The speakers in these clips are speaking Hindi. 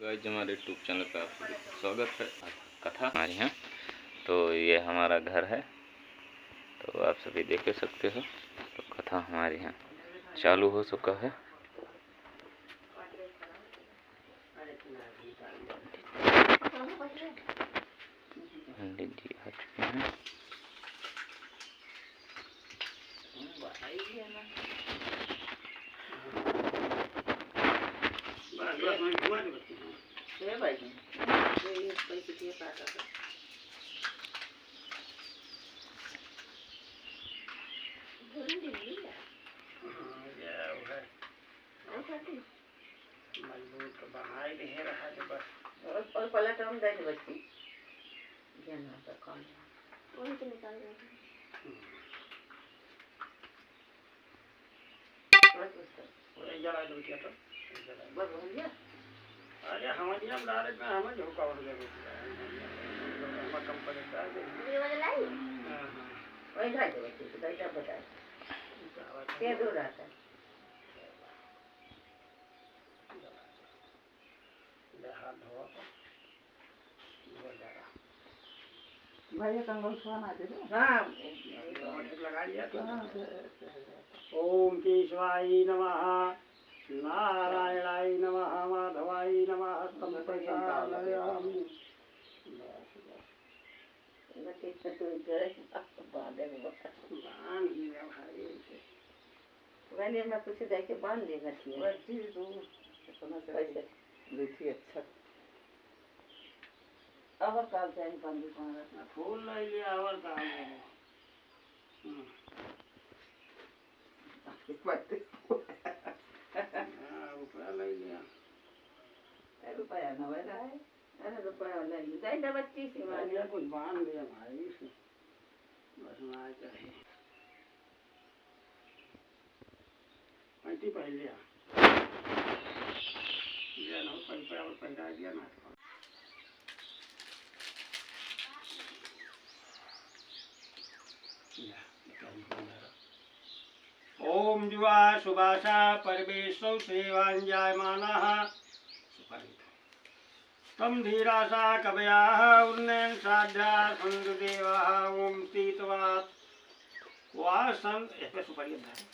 गाइस हमारे यूट्यूब चैनल पर आप सभी का स्वागत है। कथा हमारे यहाँ तो ये हमारा घर है, तो आप सभी देख सकते हो। तो कथा हमारे यहाँ चालू हो चुका है। पंडित जी आ चुके हैं। और पलट हम दे बच्ची जेना तो कम वही तो निकाल दे और जरा दो क्या तो बस हो गया। अरे हमारे हम डायरेक्ट में हमें झोंका और दे हम कंपनी का ये वाला लाई हां वही ला दे बच्ची तो कैसा बता क्या दूर आता है हाथ धो भैया कंगल सुना दे हां लगा दिया तो ओम केशवाय नमः नारायणाय नमः माधवाय नमः संप्रसादयामि बस तो इधर बांधे बांध दिया भाई मैंने मैं कुछ दे के बांध देगा थी बच्ची तो सुना कैसे देखिए अच्छा और काल जाए बंद करना फूल ले लिया और काम है बात हां ऊपर ले लिया रुपया ना है अरे रुपया ले लिया दे बच्ची सी मानिया कुछ बांध दिया भाई बस ना चाहिए पंटी पहन लिया ये ना पंटा और पहना दिया ना ओम जुवा सुभाषा परमेश्वर सेवांजायमानः तम धीरासा कवयाः उन्नयन साध्या संगदेवाः ओम तीतवात् वासन ऐसे सुपारी है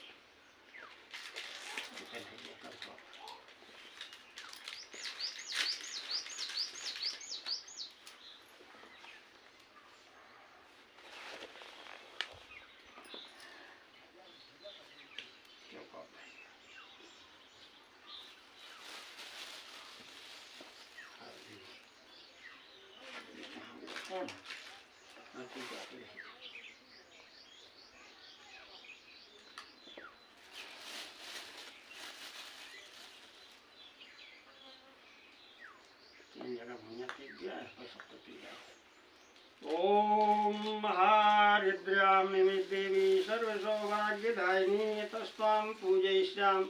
ओम महारुद्रां निमिद्देवी सर्वसौभाग्यदायिनी तस्त्वां पूजयिष्यामि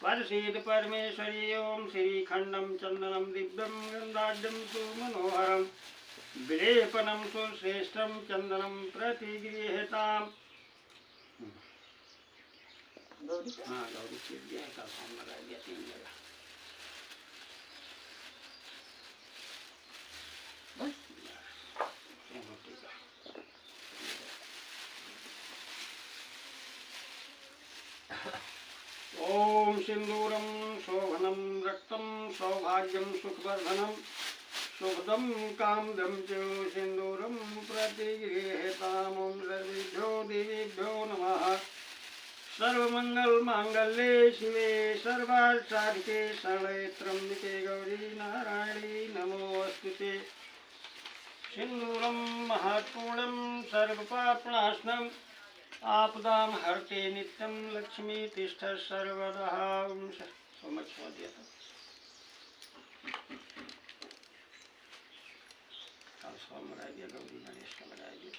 परसीद परमेश्वरी। ओम श्रीखंडं चंदनं दिव्यं गंधाढ्यं सुमनोहरं विलेपनं सुश्रेष्ठं चंदनं प्रतिगृह्यताम्। हाँ गौरी के दिया का फॉर्म लगा दिया 3 जगह ओम सिंदूरं शोभनं रक्तं सौभाग्यं सुखवर्धनं शुभदं कामदं च सिंदूरं प्रतिगृह्यताम्। ओम सर्वेभ्यो देवेभ्यो नमः। सर्वमंगल मांगल्ये शिवे सर्वार्थसाधिके शरण्ये त्र्यंबके गौरी नारायणी नमोस्तुते। सिंदूरं महत्पूर्णं सर्वपापनाशनं आपदां हरते नित्यं लक्ष्मी तिष्ठत् सर्वदा। ओम so much for the लगा दिया गौरी गणेश का लगा दिया।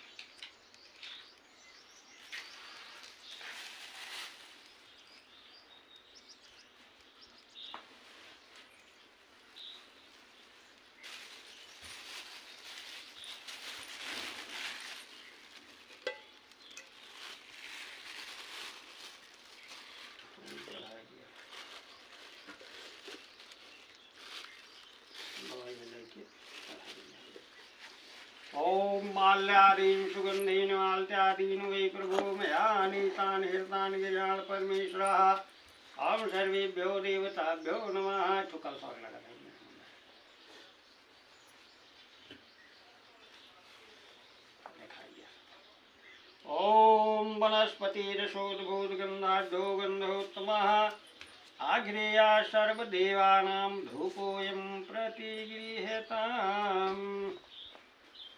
ओम माल्यादीन सुगंधीन माल्यादीन वै प्रभो मया नीतान हृतान गिरियाण परमेश्वरः ओम सर्वेभ्यो देवताभ्यो नमः। चुकल सॉग लगा ओम वनस्पतिरसोद्भूतगन्धाढ्यो गन्धोत्तमः आग्नेया सर्वदेवानां धूपोऽयं प्रतिगृह्यताम्।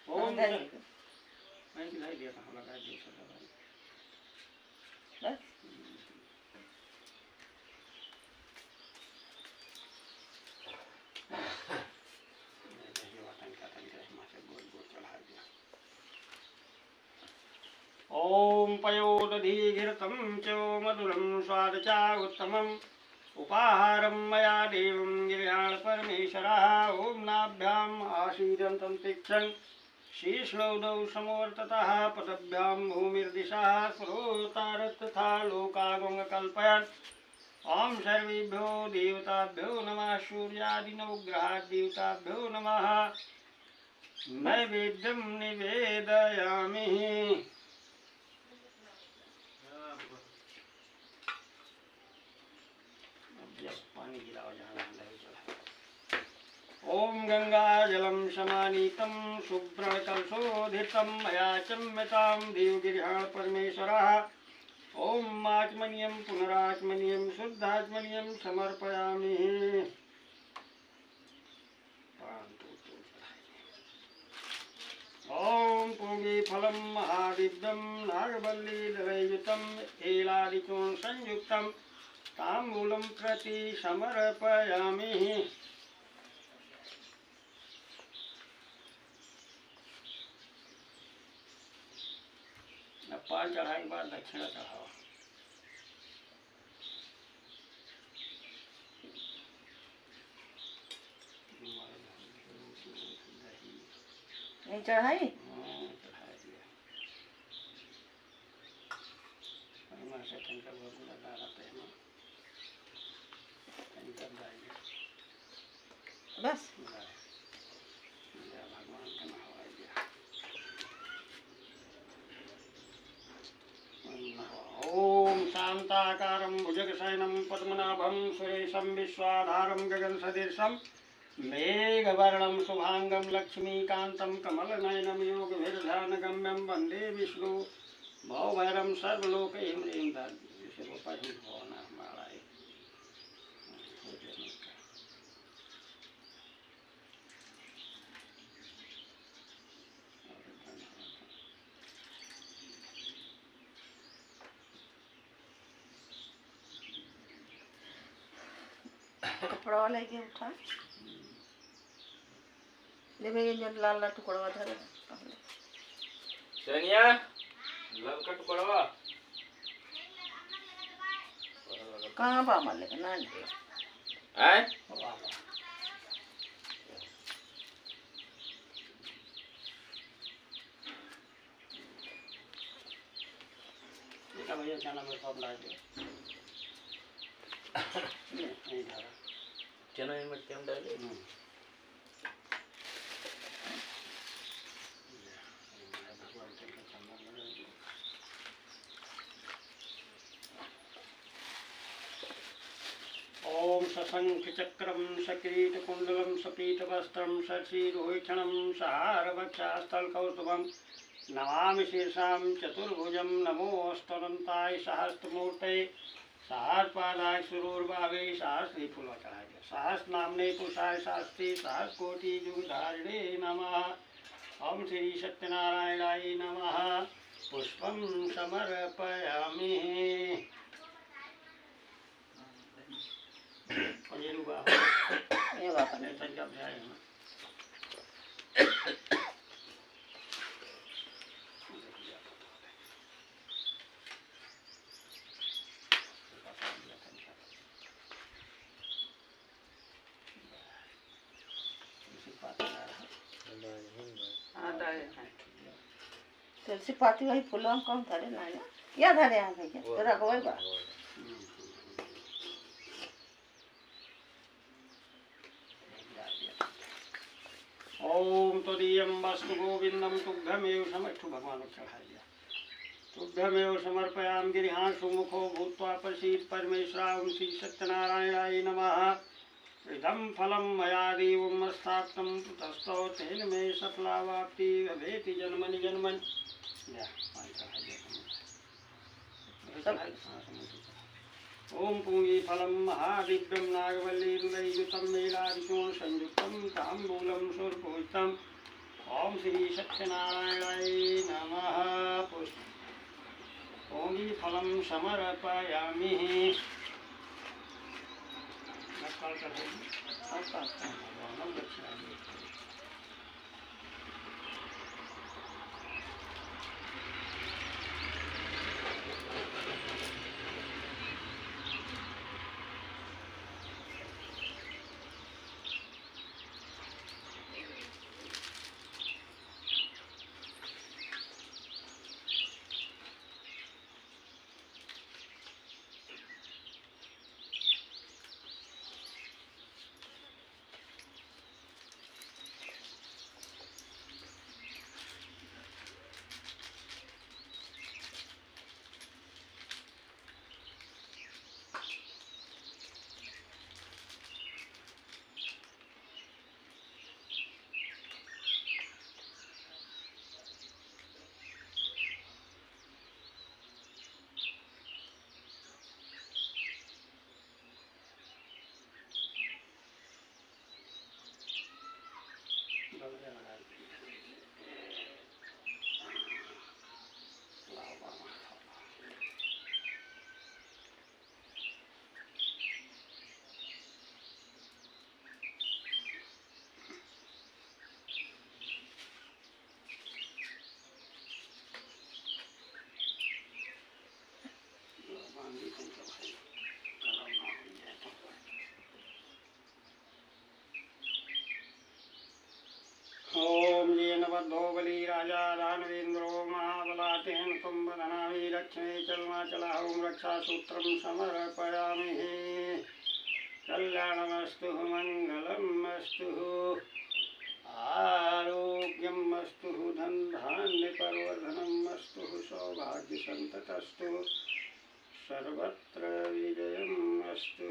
ओम मैं दिलाई दिया था लगा दिया बस ओम पयोदधिघृतं च मधुरं स्वाद च उत्तमम् उपाहारं मया देवं गिरियाण परमेश्वरः। ओम नाभ्याम् आशीदन्तं तीक्षं शीर्ष्णोदौ समवर्ततः पदभ्यां भूमिर्दिशः स्रोतारस्तथा लोकागं कल्पयन्। ओम सर्वेभ्यो देवताभ्यो नमः। सूर्यादिनवग्रहाद्देवताभ्यो नमः। नैवेद्यं निवेदयामि। पानी गिराओ जहाँ ओम गंगाजलं समानीतं शुभ्रणकलशोधितं मया चम्यतां देवगिरिहाण परमेश्वरः। ओम आचमनीयं पुनराचमनीयं शुद्धाचमनीयं समर्पयामि। ओम पूगीफलं महादिव्यं नागवल्लीदलयुतं एलादिकं संयुक्तं ताम्बूलं प्रति समर्पयामि। पान चढ़ाने के बाद दक्षिणा चढ़ाओ। नहीं चढ़ाई? चढ़ा दिया। से टंका बहुत लगा रहते हैं ना, बस भगवान का नहवाई दिया। ओम शांताकारं भुजगशयनं पद्मनाभं सुरेशं विश्वाधारं गगनसदृशं मेघवर्णं शुभांगं लक्ष्मीकान्तं कमलनयनं योगभिर्ध्यानगम्यं वन्दे विष्णु भवभैरं सर्वलोकैर्मरीं कपड़ा वाला के उठा ले भैया जो लाल लाल टुकड़ा धरे सोनिया लाल का टुकड़ा कहाँ बा मार लेके ना हैं भैया चना में सब ला दे नहीं धारा चना में मिर्ची हम डाले ओम सशंखचक्रं सकिरीटकुण्डलं सपीतवस्त्रं शशिरोहिक्षणं सहारवक्षस्थलकौस्तुभं नमामि शीर्षां चतुर्भुजं नमोऽस्तनन्ताय सहस्रमूर्तये सहस्रपादाय सुरोर्भावे सहस्री फूल चढ़ाए सहस्र नामने पुरुषाय शास्त्री सहस्रकोटि युगधारिणे नमः। ओम श्री सत्यनारायणाय नमः। पुष्पं समर्पयामि। ये बात नहीं संख्या अध्याय है तुलसी पाती वही फूलों कौन धरे ना या धरे यहाँ भैया तो रखवाई बा ओम तदीयं वस्तु गोविंदम तुभ्यमेव समर्थु भगवान को चढ़ा दिया। तुभ्यमेव समर्पयामि गिरिहां सुमुखो भूत्वा प्रसीद परमेश्वरां श्री सत्यनारायणाय नमः। इदं फलं मया देवं स्थापितं तस्थौ तेन मे सफलावाप्ति भवेति जन्मनि जन्मनि। ओम पुंगी फलं महादिव्यं नागवल्लीरुदयुतं मेलादिकोण संयुक्तं ताम्बूलं सुरपूजितम्। ओम श्री सत्यनारायणाय नमः। पुंगी फलं समर्पयामि। ओम येन बद्धो बली राजा दानवेन्द्रो महाबलातेन कुंभधनाभि लक्ष्मी चलनाचला ओम रक्षासूत्रं समर्पयामि। कल्याणमस्तु मंगलमस्तु आरोग्यमस्तु धन धान्य प्रवर्धनमस्तु सौभाग्यसन्ततस्तु सर्वत्र विजयमस्तु।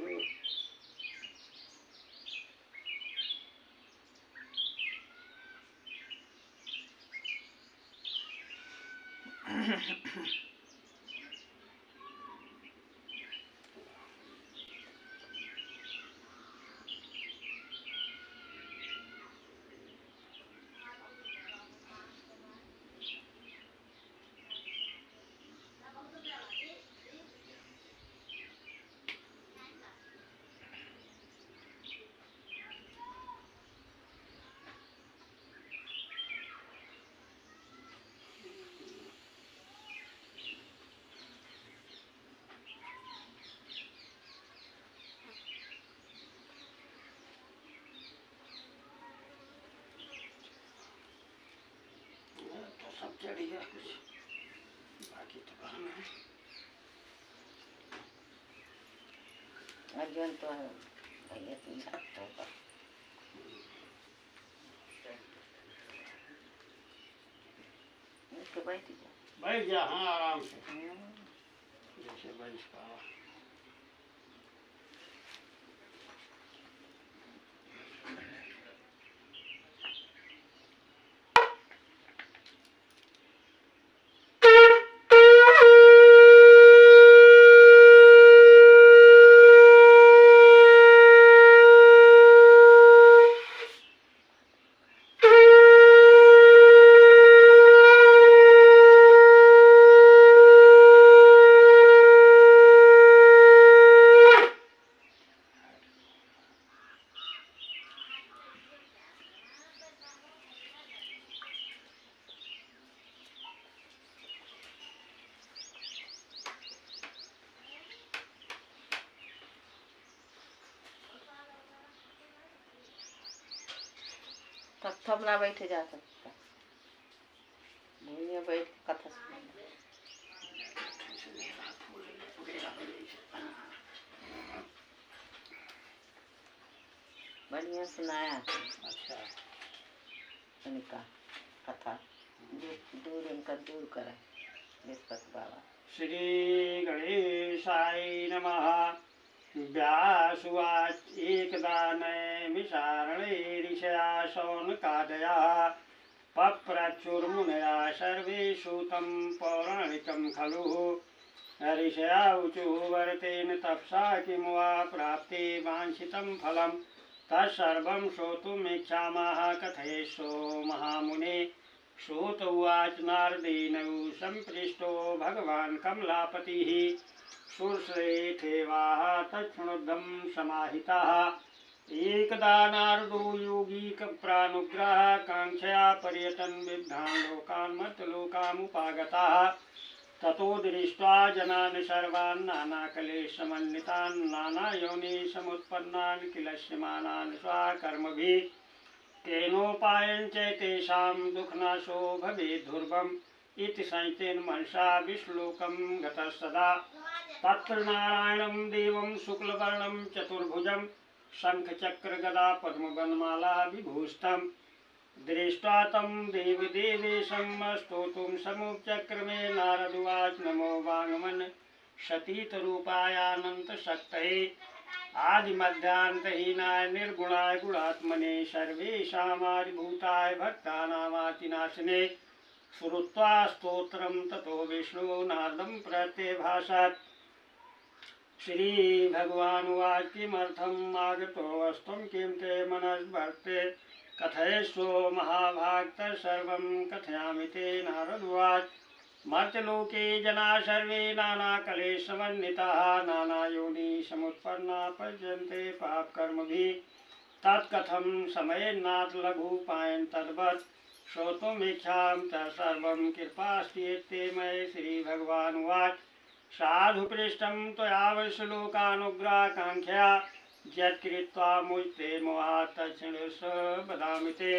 सब चढ़ गया कुछ बाकी तो काम है। अर्जुन तो है भैया तुम होगा तो बैठ जा। हाँ आराम से जैसे बैठ पावा। तब थमला बैठे जा सकता भूमिया बैठ के कथा सुन बढ़िया सुनाया। अच्छा दार्शनिक का कथा दूर इनका दूर करे बृहस्पति बाबा। श्री गणेशाय नमः। व्यासुवाच एकदा नैमिषारण्ये ऋषया शौनकादयः पप्रचुर्मुनया सर्वे श्रुतं पौराणिकं खलु। ऋषया ऊचुः वरतेन तपसा किं वा प्राप्ते वाञ्छितं फलं तत्सर्वं श्रोतुमिच्छामः कथयेष्यो महामुने। श्रोत उवाच नारदेन सम्पृष्टो भगवान् कमलापतिः सुरसेथेवाः तच्छृणुद्धं समाहिताः। एकदा नारदो योगीकप्रानुग्रह काङ्क्षया पर्यटन् बिभ्रान् लोकान् मर्त्यलोकामुपागताः। ततो दृष्ट्वा जनान् सर्वान् नानाकलेशसमन्वितान् नानायोनिसमुत्पन्नान् क्लिश्यमानान् स्वकर्मभिः केनोपायं च तेषां दुःखनाशो भवेत् ध्रुवम् इति संशयेन मनसा विश्लोकं गतस्तदा। तत्र नारायणं देवं शुक्लवर्णं चतुर्भुजं शङ्खचक्रगदा पद्मवनमाला विभूषितं दृष्ट्वा तं देवदेवेशं स्तोतुं समुपचक्रमे। नारदुवाच नमो वाङ्मन सतीतरूपायानन्तशक्तये आदिमध्यान्तहीनाय निर्गुणाय गुणात्मने सर्वेषामादिभूताय भक्तानामार्तिनाशने। श्रुत्वा स्तोत्रं ततो विष्णु नारदं प्रत्यभाषत्। श्रीभगवानुवाच किमर्थम् आगतोऽस्त्वं किं ते मनस्वर्ते कथयेष्यो महाभाग सर्वं कथयामि ते। नारदुवाच मर्त्यलोके जना सर्वे नानाकलेशसमन्विताः नानायोनिसमुत्पन्ना पद्यन्ते पापकर्मभिः तत्कथं समयेन्नाथ लघुपायन् तद्वत् श्रोतुमिच्छामि तत्सर्वं कृपास्ति मये। श्रीभगवानुवाच साधुपृष्टं त्वयावश्यलोकानुग्रहकाङ्क्षया यत्कृत्वा मुच्यते मोहात् तच्छृणुष्व वदामि ते।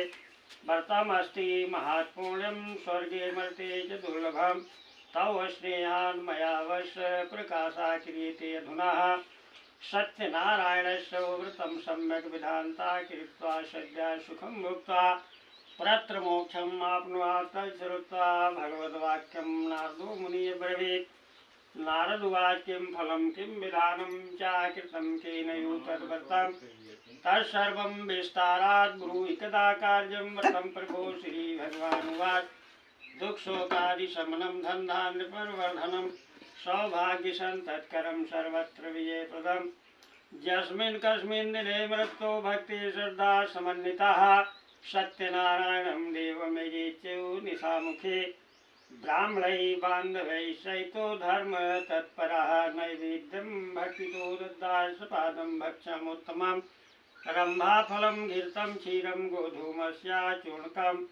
वर्तमस्ति महात्पुण्यं स्वर्गे मर्त्ये च दुर्लभं तव स्नेहान् मया वश्य प्रकाशा क्रियते अधुना। सत्यनारायणस्य व्रतं सम्यक् विधान्ता कृत्वा सद्यः सुखं भुक्त्वा परत्र मोक्षम् आप्नुयात् तच्छ्रुत्वा भगवद्वाक्यं नारदो मुनिः ब्रवीत्। नारदुवाच किं फलं किं विधानं च कृतं केन तद्व्रतं तत्सर्वं विस्तारात् ब्रूहि कदा कार्यं व्रतं प्रभो। श्रीभगवानुवाच दुःखशोकादिशमनं धनधान्यप्रवर्धनं सौभाग्यसन्तत्करं सर्वत्र विजयप्रदं। यस्मिन् कस्मिन् दिने मृत्यो भक्ति श्रद्धा समन्विताः सत्यनारायणं देवमेजेत्युः निशामुखे। ब्राह्मणैः बान्धवैः सहितो धर्म तत्परः नैवेद्यं भक्षितो दद्दासपादं भक्ष्यमुत्तमम् रम्भाफलं घृतं क्षीरं गोधूमस्याचूर्णकम्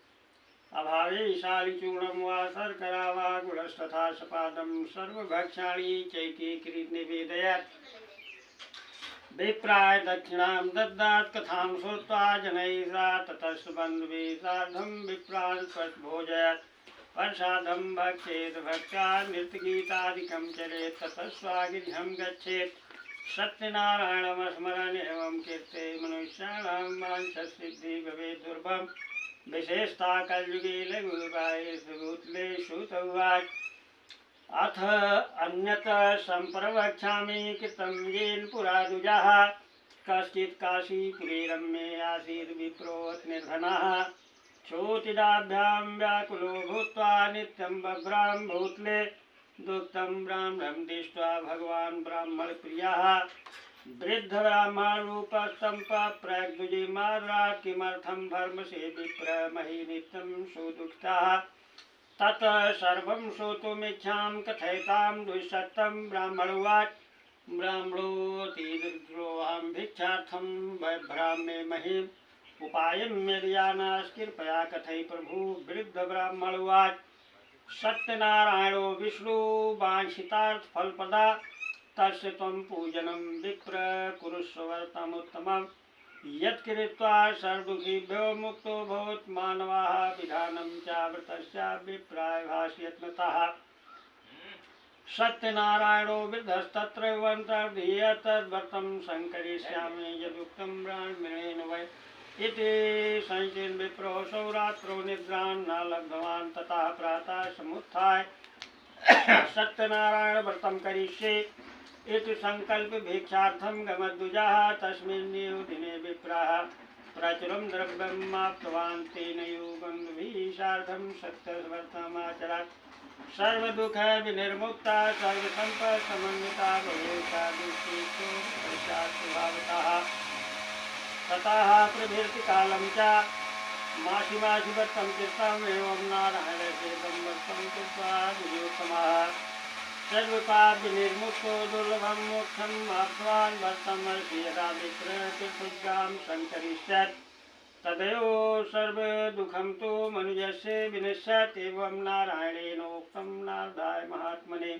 अभावे शालिचूर्णं वा शर्करा वा गुडस्तथा सपादं सर्वभक्ष्याणि चैकीकृत निवेदयत्। विप्राय दक्षिणां दद्यात् कथां श्रुत्वा जनैः ततस्तु बन्धुभिः सार्धं विप्रान् भोजयत्। प्रसादं भक्षेत् भक्त्या नृत्यगीतादिकं चरेत् ततः स्वागिर्ह्यं गच्छेत्। सत्यनारायणमस्मरन् एवं कीर्ते मनुष्याणां वाञ्छसिद्धिः भवेत् दुर्लभं। विशेषता कलयुगे लघुबालेषु तवाच। अथ अन्यत् सम्प्रवक्ष्यामि कृतं येन पुरा द्विजः कश्चित् काशीपुरे रम्ये आसीत् विप्रोऽत निर्धनः क्षोतिदाभ्यां व्याकुलो भूत्वा नित्यं बभ्रां भूतले। दुःखं ब्राह्मणं दृष्ट्वा भगवान् ब्राह्मणप्रियः वृद्धब्राह्मणरूपस्तं पप्रद्विजमादरात् किमर्थं धर्मसे विप्रमहि नित्यं सुदुःखितः। ततः सर्वं श्रोतुमिच्छामि कथयतां दुःसत्यं। ब्राह्मणोवाच ब्राह्मणोऽतिदृढोऽहं भिक्षार्थं बिभ्राम्ये महीम् उपायं यदि जानासि कृपया कथय प्रभु। वृद्धब्राह्मणोवाच सत्यनारायणो विष्णु वाञ्छितार्थफलप्रदा तस्य त्वं पूजनं विप्र कुरुष्व व्रतमुत्तमं। यत्कृत्वा सर्वदुःखेभ्यो मुक्तो भवेत् मानवाः विधानं च व्रतस्य विप्राय भाषयत्नतः। सत्यनारायणो वृद्धस्तत्रैवन्तर्धीय तद्व्रतं संकरिष्यामि यदुक्तं ब्राह्मणेन वै। इति संचिन् विप्रोऽसौ रात्रौ निद्रां न लब्धवान् ततः प्रातः समुत्थाय सत्यनारायण व्रतं करिष्ये इति संकल्प भिक्षार्थं गमद्विजाः तस्मिन्नेव दिने विप्राः प्रचुरं द्रव्यमाप्तवान् तेन योगन्धुभिः सार्धं सत्यव्रतमाचरत् सर्वदुःख विनिर्मुक्ता सर्वसम्पत्समन्विता भवेत् स्वभावतः ततः प्रभृति कालं च मासि मासि व्रतं कृतम् एवं नारायणचरितं व्रतं कृत्वा विजयोत्तमः सर्वपापविनिर्मुक्तो दुर्लभं मोक्षम् आप्तवान् व्रतमर्षि यदा विप्रतीर्थुद्गां सञ्चरिष्यत् तदैव सर्वदुःखं तु मनुजस्य विनश्यत् एवं नारायणेनोक्तं नारदाय महात्मने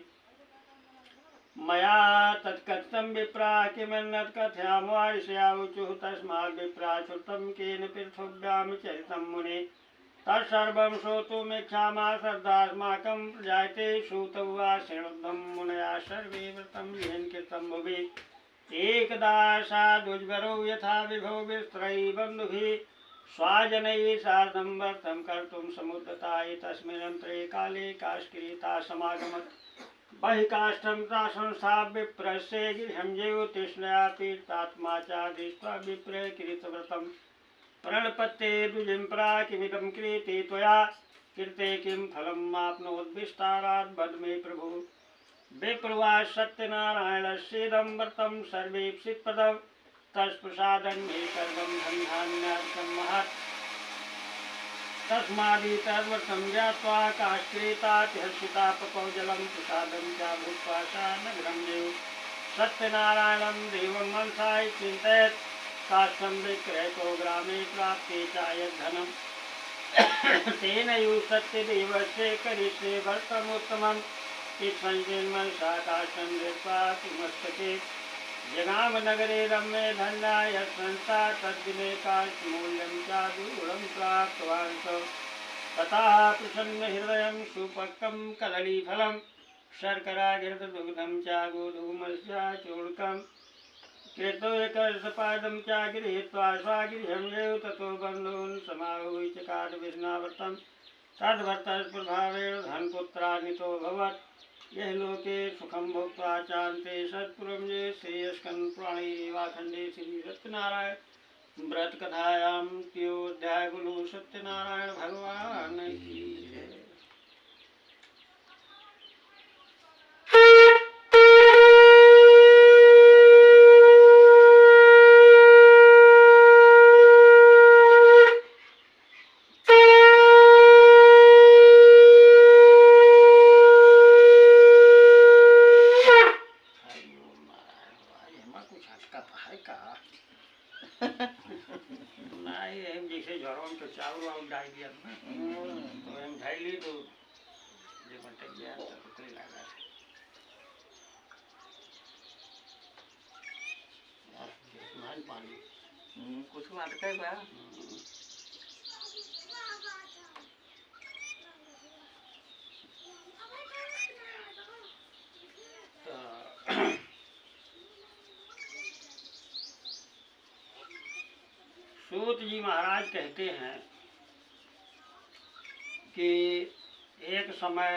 मया तत्कथितं विप्रा किमन्यत् कथयामो तस्मात् विप्रा श्रुतं केन पृथिव्यां चरितं मुने तत्सर्वं श्रोतुमिच्छामः श्रद्धास्माकं प्रजायते श्रुतौ वा शृणुद्धं मुनयः सर्वे व्रतं येन कृतं भुवि एकदा साधुज्वरौ यथा विभौ विस्त्रैः बन्धुभिः स्वाजनैः सार्धं व्रतं कर्तुं समुद्यता तस्मिन्नन्तरे काले काष्कीरिता समागमत् बहिकाष्ठं संस्थाप्य विप्रस्य गृहं ज्योतिष्णया तीर्थात्मा च दृष्ट्वा विप्र कृतव्रतं प्रणपत्ते द्विजिम्प्रा किमिदं क्रियते त्वया कृते किं फलम् आप्नोद्विस्तारात् वद मे प्रभु विप्रवाच सत्यनारायणस्येदं व्रतं सर्वेप्सितपदं तत्प्रसादं मे सर्वं धन्यान्यादिकं महत् तस्मादितर्व्रतं ज्ञात्वा काष्कीरितातिहर्षिता पपौ जलं प्रसादं च भूत्वा सा नगरं देव सत्यनारायणं देवं मनसा चिन्तयत् काष्ठं विक्रयतो ग्रामे प्राप्ते च यद्धनं तेनैव सत्यदेवस्य करिष्ये व्रतमुत्तमम् इत्संचिन् मनसा काष्ठं धृत्वा किमस्तके जगाम नगरे रम्ये धन्या यत्संस्था तद्दिने काष्ठमूल्यं च दूरं प्राप्तवान् स ततः प्रसन्नहृदयं सुपक्वं कदलीफलं शर्कराघृतदुग्धं च गोधूमस्य चूर्णकं कृतोऽकर्षपादं च गृहीत्वा स्वगृहं एव ततो बन्धून् समाहूय चकार विष्णाव्रतं तद्व्रतप्रभावेण धनपुत्रान्वितोऽभवत् यह लोके सुखम भोक्त्वा चान्ते सत्पुरं ये श्रेयस्कन् प्राणैरेवाखण्डे श्री सत्यनारायण व्रत कथायां त्योऽध्याय बोलो सत्यनारायण भगवान की जय। जैसे झरों तो चावल वावल डाल दिया ना तो हम ढाई ली तो ये बटक गया तो कोई लगा यार पानी कुछ नाटक बा सूत जी महाराज कहते हैं कि एक समय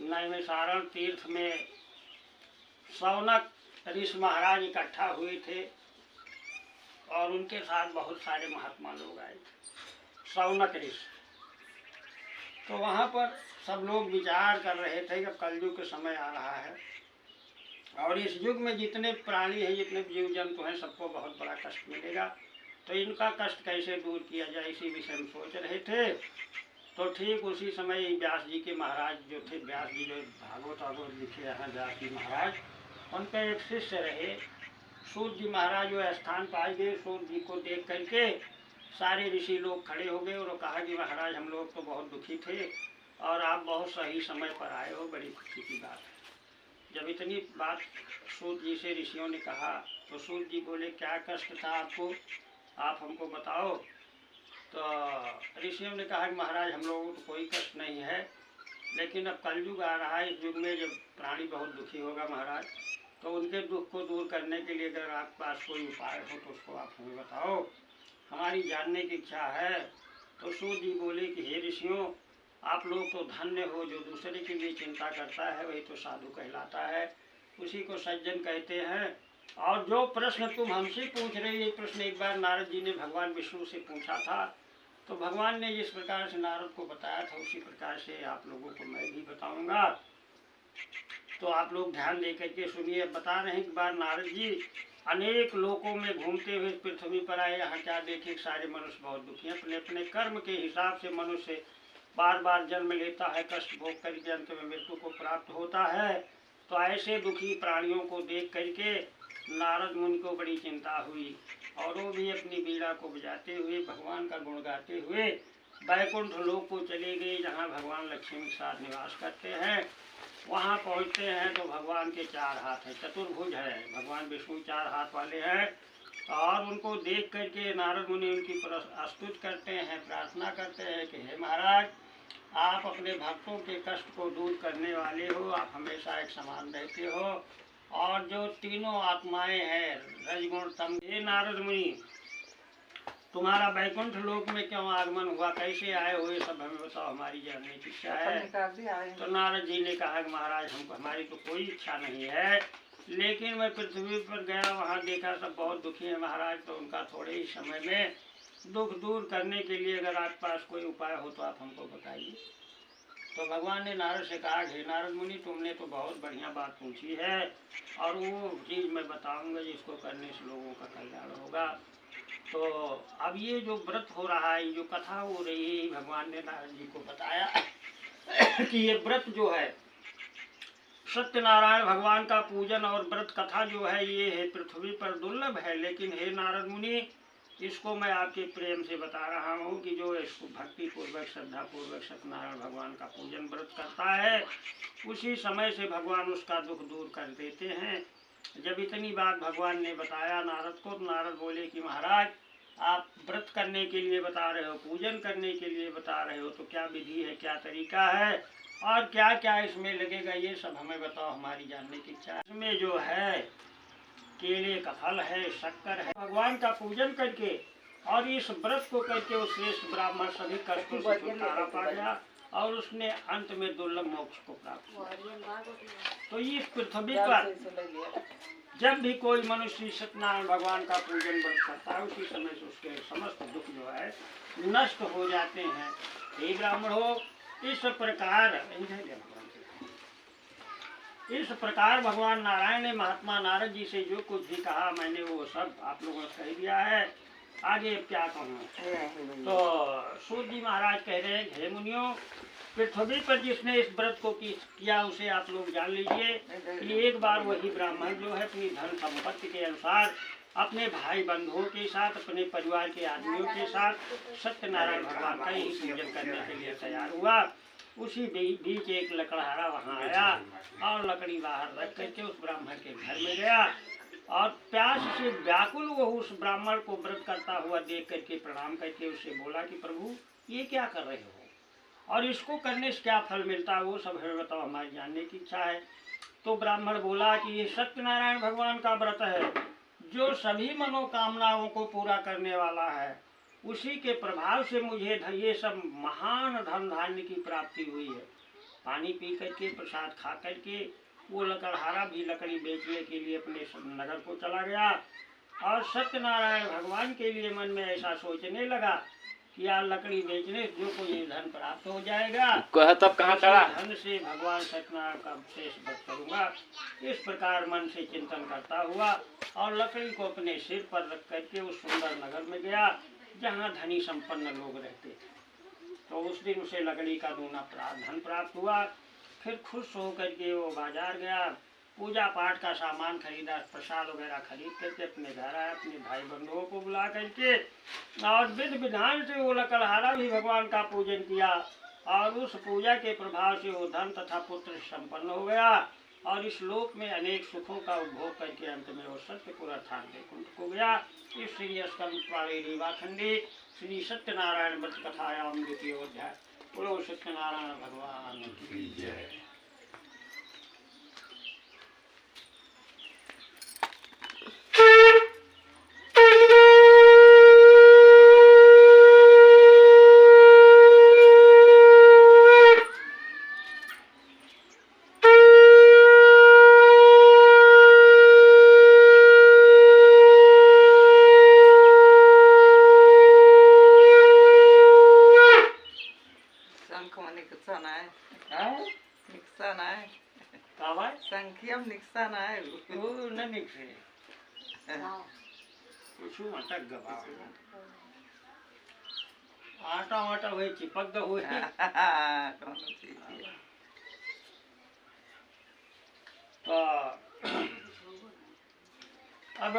नैमिषारण्य तीर्थ में शौनक ऋषि महाराज इकट्ठा हुए थे और उनके साथ बहुत सारे महात्मा लोग आए थे। शौनक ऋषि तो वहाँ पर सब लोग विचार कर रहे थे कि कलयुग के समय आ रहा है और इस युग में जितने प्राणी हैं जितने जीव जंतु हैं सबको बहुत बड़ा कष्ट मिलेगा, तो इनका कष्ट कैसे दूर किया जाए इसी विषय में सोच रहे थे। तो ठीक उसी समय व्यास जी के महाराज जो थे, व्यास जी जो भागवत लिखे हैं व्यास जी महाराज, उनके एक शिष्य रहे सूत जी महाराज। वो स्थान पाए गए, सूत जी को देख करके सारे ऋषि लोग खड़े हो गए और कहा कि महाराज हम लोग तो बहुत दुखी थे और आप बहुत सही समय पर आए हो, बड़ी खुशी की बात है। जब इतनी बात सूत जी से ऋषियों ने कहा तो सूत जी बोले क्या कष्ट था आपको, आप हमको बताओ। तो ऋषियों ने कहा कि महाराज हम लोगों को कोई कष्ट नहीं है, लेकिन अब कलयुग आ रहा है, इस युग में जब प्राणी बहुत दुखी होगा महाराज, तो उनके दुख को दूर करने के लिए अगर आपके पास कोई उपाय हो तो उसको आप हमें बताओ। हमारी जानने की इच्छा है। तो सूत जी बोले कि हे ऋषियों, आप लोग तो धन्य हो, जो दूसरे के लिए चिंता करता है वही तो साधु कहलाता है, उसी को सज्जन कहते हैं। और जो प्रश्न तुम हमसे पूछ रहे, ये प्रश्न एक बार नारद जी ने भगवान विष्णु से पूछा था, तो भगवान ने जिस प्रकार से नारद को बताया था उसी प्रकार से आप लोगों को मैं भी बताऊंगा। तो आप लोग ध्यान दे करके सुनिए। बता रहे हैं कि बार नारद जी अनेक लोकों में घूमते हुए पृथ्वी पर आए। यहाँ क्या देखे, सारे मनुष्य बहुत दुखी हैं। अपने अपने कर्म के हिसाब से मनुष्य बार बार जन्म लेता है, कष्ट भोग करके अंत में मृत्यु को प्राप्त होता है। तो ऐसे दुखी प्राणियों को देख करके नारद मुनि को बड़ी चिंता हुई, और वो भी अपनी बीड़ा को बजाते हुए भगवान का गुण गाते हुए बैकुंठ लोक को चले गए, जहाँ भगवान लक्ष्मी के साथ निवास करते हैं। वहाँ पहुँचते हैं तो भगवान के 4 हाथ हैं, चतुर्भुज है, भगवान विष्णु 4 हाथ वाले हैं। और उनको देख करके नारद मुनि उनकी स्तुति करते हैं, प्रार्थना करते हैं कि हे महाराज, आप अपने भक्तों के कष्ट को दूर करने वाले हो, आप हमेशा एक समान रहते हो। और जो तीनों आत्माएं हैं रजगुण तम, हे नारद मुनि, तुम्हारा वैकुंठ लोक में क्यों आगमन हुआ, कैसे आए हो, ये सब हमें बताओ, हमारी जानने की इच्छा है। तो नारद जी ने कहा कि महाराज, हमको हमारी तो कोई इच्छा नहीं है, लेकिन मैं पृथ्वी पर गया, वहाँ देखा सब बहुत दुखी है महाराज, तो उनका थोड़े ही समय में दुख दूर करने के लिए अगर आपके पास कोई उपाय हो तो आप हमको बताइए। तो भगवान ने नारद से कहा, हे नारद मुनि, तुमने तो बहुत बढ़िया बात पूछी है, और वो चीज़ मैं बताऊंगा जिसको करने से लोगों का कल्याण होगा। तो अब ये जो व्रत हो रहा है, जो कथा हो रही है, भगवान ने नारद जी को बताया कि ये व्रत जो है सत्यनारायण भगवान का पूजन और व्रत कथा जो है, ये है पृथ्वी पर दुर्लभ है। लेकिन हे नारद मुनि, इसको मैं आपके प्रेम से बता रहा हूँ कि जो इसको भक्ति पूर्वक श्रद्धा पूर्वक सत्यनारायण भगवान का पूजन व्रत करता है, उसी समय से भगवान उसका दुख दूर कर देते हैं। जब इतनी बात भगवान ने बताया नारद को, तो नारद बोले कि महाराज, आप व्रत करने के लिए बता रहे हो, पूजन करने के लिए बता रहे हो, तो क्या विधि है, क्या तरीका है, और क्या क्या इसमें लगेगा, ये सब हमें बताओ, हमारी जानने की इच्छा है। इसमें जो है केले का फल है, शक्कर है। भगवान का पूजन करके और इस व्रत को करके वो श्रेष्ठ ब्राह्मण सभी कष्टों से छुटकारा पा गया, और उसने अंत में दुर्लभ मोक्ष को प्राप्त किया। तो इस पृथ्वी पर जब भी कोई मनुष्य सत्यनारायण भगवान का पूजन व्रत करता है, उसी समय से उसके समस्त दुख जो है नष्ट हो जाते हैं। हे ब्राह्मण हो, इस प्रकार भगवान नारायण ने महात्मा नारद जी से जो कुछ भी कहा, मैंने वो सब आप लोगों ने कह दिया है। आगे क्या कहूँ। तो सूत जी महाराज कह रहे हैं, हे मुनियों, पृथ्वी पर जिसने इस व्रत को किया उसे आप लोग जान लीजिए कि एक बार वही ब्राह्मण जो है अपनी धन संपत्ति के अनुसार अपने भाई बंधुओं के साथ, अपने परिवार के आदमियों के साथ सत्यनारायण भगवान का ही पूजन करने के लिए तैयार हुआ। उसी बीच एक लकड़हारा वहाँ आया और लकड़ी बाहर रख करके उस ब्राह्मण के घर में गया, और प्यास से व्याकुल वो उस ब्राह्मण को व्रत करता हुआ देख करके प्रणाम करके उससे बोला कि प्रभु, ये क्या कर रहे हो, और इसको करने से क्या फल मिलता है, वो सब हमें बताओ, हमारी जानने की इच्छा है। तो ब्राह्मण बोला कि ये सत्यनारायण भगवान का व्रत है, जो सभी मनोकामनाओं को पूरा करने वाला है। उसी के प्रभाव से मुझे ये सब महान धन धान्य की प्राप्ति हुई है। पानी पी करके, प्रसाद खा करके वो लकड़हारा भी लकड़ी बेचने के लिए अपने नगर को चला गया, और सत्यनारायण भगवान के लिए मन में ऐसा सोचने लगा कि यार लकड़ी बेचने जो को ये धन प्राप्त हो जाएगा, तब कहाँ चढ़ा, धन से भगवान सत्यनारायण का शेष व्रत करूँगा। इस प्रकार मन से चिंतन करता हुआ और लकड़ी को अपने सिर पर रख करके उस सुंदर नगर में गया जहाँ धनी संपन्न लोग रहते थे। तो उस दिन उसे लकड़ी का दूना धन प्राप्त हुआ। फिर खुश होकर के वो बाजार गया, पूजा पाठ का सामान खरीदा, प्रसाद वगैरह खरीद करके अपने घर आया, अपने भाई बंधुओं को बुला करके, और विधि विधान से वो लकड़हारा भी भगवान का पूजन किया, और उस पूजा के प्रभाव से वो धन तथा पुत्र संपन्न हो गया, और इस लोक में अनेक सुखों का उपभोग करके अंत में वो सत्यपुर अर्थात वैकुंठ को गया। इस श्री स्कंद पाणे रीवाखंडे श्री सत्यनारायण व्रत कथायाम द्वितीयोध्याय। बोलो सत्यनारायण भगवान की जय। निकसा ना है वो न निकसे कुछ अटक गवा आटा वाटा हुए चिपक द हुए तो अब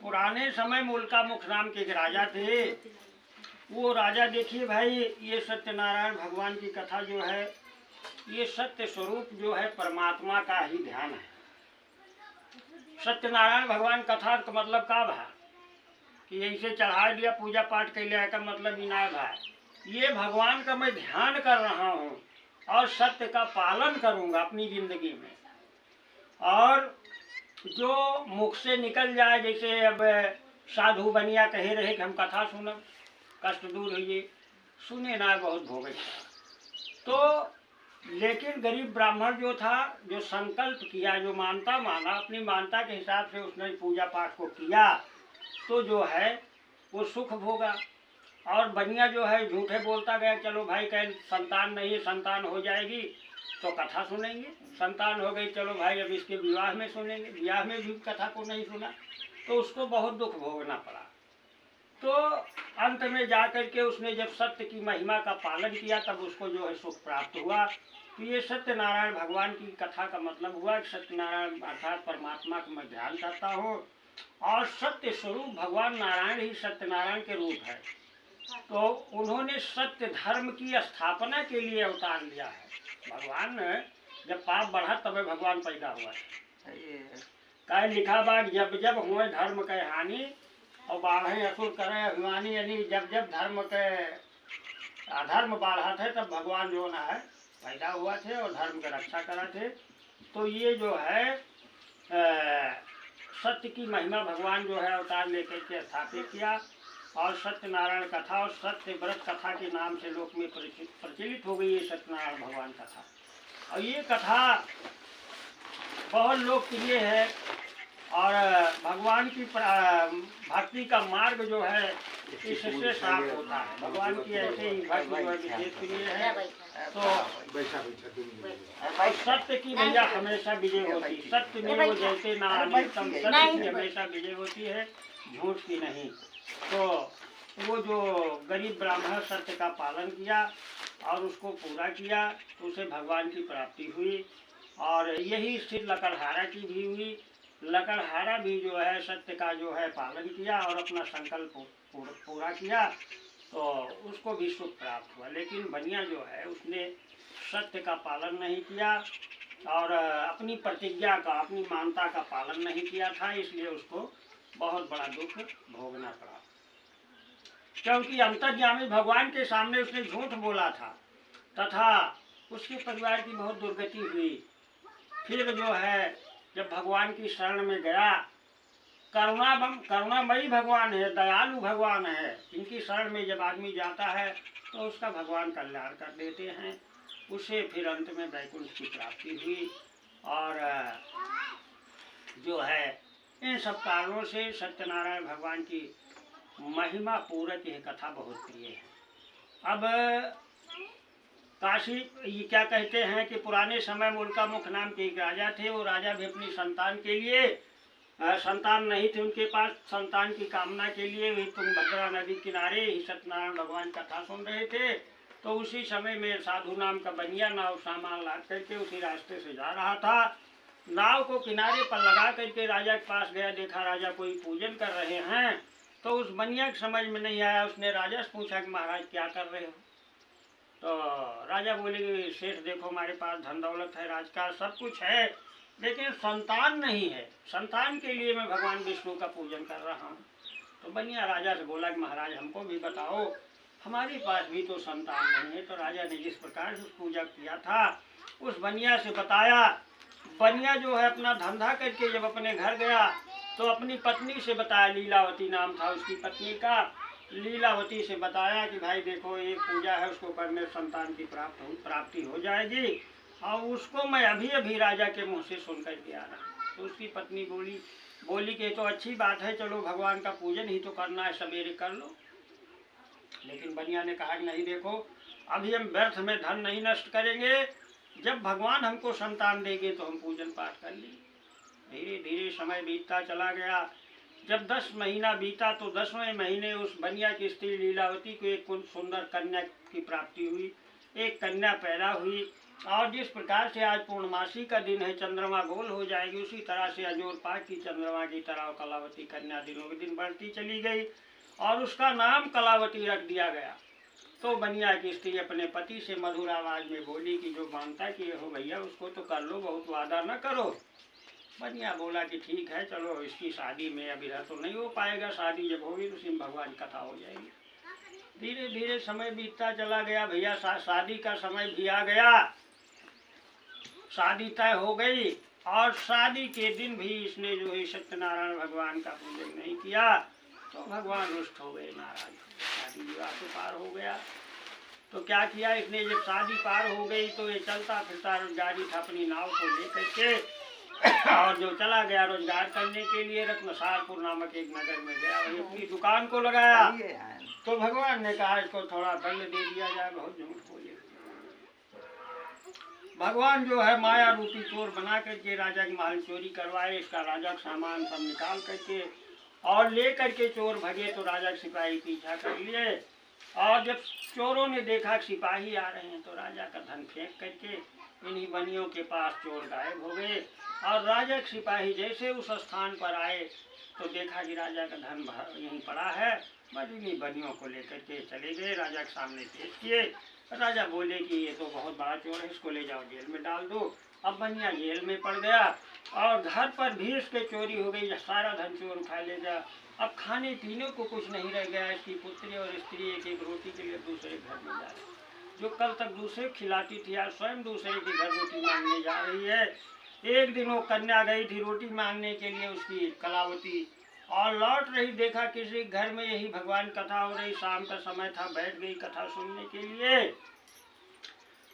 पुराने समय में उल्का मुख नाम के एक राजा थे। वो राजा देखिए भाई, ये सत्यनारायण भगवान की कथा जो है, ये सत्य स्वरूप जो है परमात्मा का ही ध्यान है। सत्यनारायण भगवान कथा का मतलब का भा कि ऐसे चढ़ा दिया पूजा पाठ के लिए का मतलब ही ना भाई, ये भगवान का मैं ध्यान कर रहा हूँ और सत्य का पालन करूँगा अपनी जिंदगी में। और जो मुख से निकल जाए, जैसे अब साधु बनिया कहे रहे कि हम कथा सुनब, कष्ट दूर हुई, सुने ना बहुत भोगे। तो लेकिन गरीब ब्राह्मण जो था, जो संकल्प किया, जो मानता माना, अपनी मानता के हिसाब से उसने पूजा पाठ को किया, तो जो है वो सुख भोगा। और बनिया जो है झूठे बोलता गया, चलो भाई कल संतान नहीं है, संतान हो जाएगी तो कथा सुनेंगे, संतान हो गई चलो भाई अब इसके विवाह में सुनेंगे, विवाह में भी कथा को नहीं सुना तो उसको बहुत दुख भोगना पड़ा। तो अंत में जा कर के उसने जब सत्य की महिमा का पालन किया तब उसको जो है सुख प्राप्त हुआ। तो ये सत्यनारायण भगवान की कथा का मतलब हुआ कि सत्यनारायण अर्थात परमात्मा को मैं ध्यान करता हूँ और सत्य स्वरूप भगवान नारायण ही सत्यनारायण के रूप है। तो उन्होंने सत्य धर्म की स्थापना के लिए अवतार लिया है। भगवान जब पाप बढ़ा तब भगवान पैदा हुआ है। कहे लिखा बात जब जब हुए धर्म के हानि और बाढ़े असुर करे अभिमानी, यानी जब जब धर्म के अधर्म बढ़ा थे तब भगवान जो ना है पैदा हुआ थे और धर्म की रक्षा करा थे। तो ये जो है सत्य की महिमा भगवान जो है अवतार लेकर के स्थापित किया और सत्यनारायण कथा और सत्य व्रत कथा के नाम से लोक में प्रचलित हो गई है सत्यनारायण भगवान कथा। और ये कथा बहुत लोकप्रिय है और भगवान की भक्ति का मार्ग जो है इससे साफ होता है। भगवान की ऐसे ही भक्ति जो है विशेष प्रिय है। तो सत्य की भैया हमेशा विजय होती है। सत्य में वो जैसे ना अनितम, सत्य की हमेशा विजय होती है, झूठ की नहीं। तो वो जो गरीब ब्राह्मण सत्य का पालन किया और उसको पूरा किया तो उसे भगवान की प्राप्ति हुई। और यही स्थिति लकड़हारा की भी हुई। लकड़हारा भी जो है सत्य का जो है पालन किया और अपना संकल्प पूरा किया तो उसको भी सुख प्राप्त हुआ। लेकिन बनिया जो है उसने सत्य का पालन नहीं किया और अपनी प्रतिज्ञा का, अपनी मानता का पालन नहीं किया था, इसलिए उसको बहुत बड़ा दुख भोगना पड़ा। क्योंकि अंतर्यामी भगवान के सामने उसने झूठ बोला था तथा उसके परिवार की बहुत दुर्गति हुई। फिर जो है जब भगवान की शरण में गया, करुणामयी भगवान है, दयालु भगवान है, इनकी शरण में जब आदमी जाता है तो उसका भगवान कल्याण कर देते हैं। उसे फिर अंत में वैकुंठ की प्राप्ति हुई। और जो है इन सब कारणों से सत्यनारायण भगवान की महिमा पूरक यह कथा बहुत प्रिय है। अब काशी ये क्या कहते हैं कि पुराने समय में उल्का मुख नाम के एक राजा थे। वो राजा भी अपनी संतान के लिए, संतान नहीं थे उनके पास, संतान की कामना के लिए वही तुंगभद्रा नदी किनारे ही सत्यनारायण भगवान कथा सुन रहे थे। तो उसी समय में साधु नाम का बनिया नाव सामान लाद करके उसी रास्ते से जा रहा था। नाव को किनारे पर लगा करके राजा के पास गया, देखा राजा कोई पूजन कर रहे हैं। तो उस बनिया के समझ में नहीं आया। उसने राजा से पूछा कि महाराज क्या कर रहे हो? तो राजा बोले सेठ देखो हमारे पास धन दौलत है, राजकाज सब कुछ है, लेकिन संतान नहीं है। संतान के लिए मैं भगवान विष्णु का पूजन कर रहा हूँ। तो बनिया राजा से बोला कि महाराज हमको भी बताओ, हमारे पास भी तो संतान नहीं है। तो राजा ने जिस प्रकार से पूजा किया था उस बनिया से बताया। बनिया जो है अपना धंधा करके जब अपने घर गया तो अपनी पत्नी से बताया, लीलावती नाम था उसकी पत्नी का, लीलावती से बताया कि भाई देखो ये पूजा है, उसको करने संतान की प्राप्ति हो जाएगी और उसको मैं अभी अभी राजा के मुंह से सुन कर के आ रहा। तो उसकी पत्नी बोली कि तो अच्छी बात है, चलो भगवान का पूजन ही तो करना है, सवेरे कर लो। लेकिन बनिया ने कहा कि नहीं देखो, अभी हम व्यर्थ में धन नहीं नष्ट करेंगे, जब भगवान हमको संतान देंगे तो हम पूजन पाठ कर लेंगे। धीरे धीरे समय बीतता चला गया। जब 10 महीना बीता तो 10वें महीने उस बनिया की स्त्री लीलावती को एक सुंदर कन्या की प्राप्ति हुई। एक कन्या पैदा हुई और जिस प्रकार से आज पूर्णमासी का दिन है, चंद्रमा गोल हो जाएगी, उसी तरह से अजोर पाक की चंद्रमा की तरह कलावती कन्या दिनों के दिन बढ़ती चली गई और उसका नाम कलावती रख दिया गया। तो बनिया की स्त्री अपने पति से मधुर आवाज में बोली कि जो मानता कि हो भैया उसको तो कर लो, बहुत वादा न करो। बनिया बोला कि ठीक है, चलो इसकी शादी में अभी तो नहीं हो पाएगा, शादी जब होगी तो सिंह भगवान की कथा हो जाएगी। धीरे धीरे समय बीतता चला गया भैया, शादी का समय भी आ गया। शादी तय हो गई और शादी के दिन भी इसने जो है सत्यनारायण भगवान का पूजन नहीं किया तो भगवान रुष्ट हो गए, नाराज। शादी विवाह तो पार हो गया तो क्या किया इसने, जब शादी पार हो गई तो ये चलता फिरता रोजगारी था अपनी नाव को लेकर के और जो चला गया रोजगार करने के लिए रत्नसारपुर नामक एक नगर में गया, वही अपनी दुकान को लगाया। तो भगवान ने कहा इसको थोड़ा दंड दे दिया जाए, बहुत झूठ बोले। भगवान जो है माया रूपी चोर बना करके राजा की महल चोरी करवाए, इसका राजा का सामान सब निकाल करके और ले करके चोर भगे तो राजा के सिपाही पीछा कर लिए और जब चोरों ने देखा कि सिपाही आ रहे हैं तो राजा का धन फेंक करके इन्हीं बनियों के पास चोर गायब हो गए। और राजा के सिपाही जैसे उस स्थान पर आए तो देखा कि राजा का धन यहीं पड़ा है, बस इन्हीं बनियों को लेकर के चले गए, राजा के सामने पेश किए। राजा बोले कि ये तो बहुत बड़ा चोर है, इसको ले जाओ जेल में डाल दो। अब बनिया जेल में पड़ गया और घर पर भी इसके चोरी हो गई, सारा धन चोर उठा ले गया। अब खाने पीने को कुछ नहीं रह गया। इसकी पुत्री और स्त्री एक एक रोटी के लिए दूसरे घर में जा रही, जो कल तक दूसरे खिलाती थी आज स्वयं दूसरे के घर रोटी मांगने जा रही है। एक दिन वो कन्या गई थी रोटी मांगने के लिए, उसकी कलावती, और लौट रही देखा किसी घर में यही भगवान कथा हो रही, शाम का समय था, बैठ गई कथा सुनने के लिए।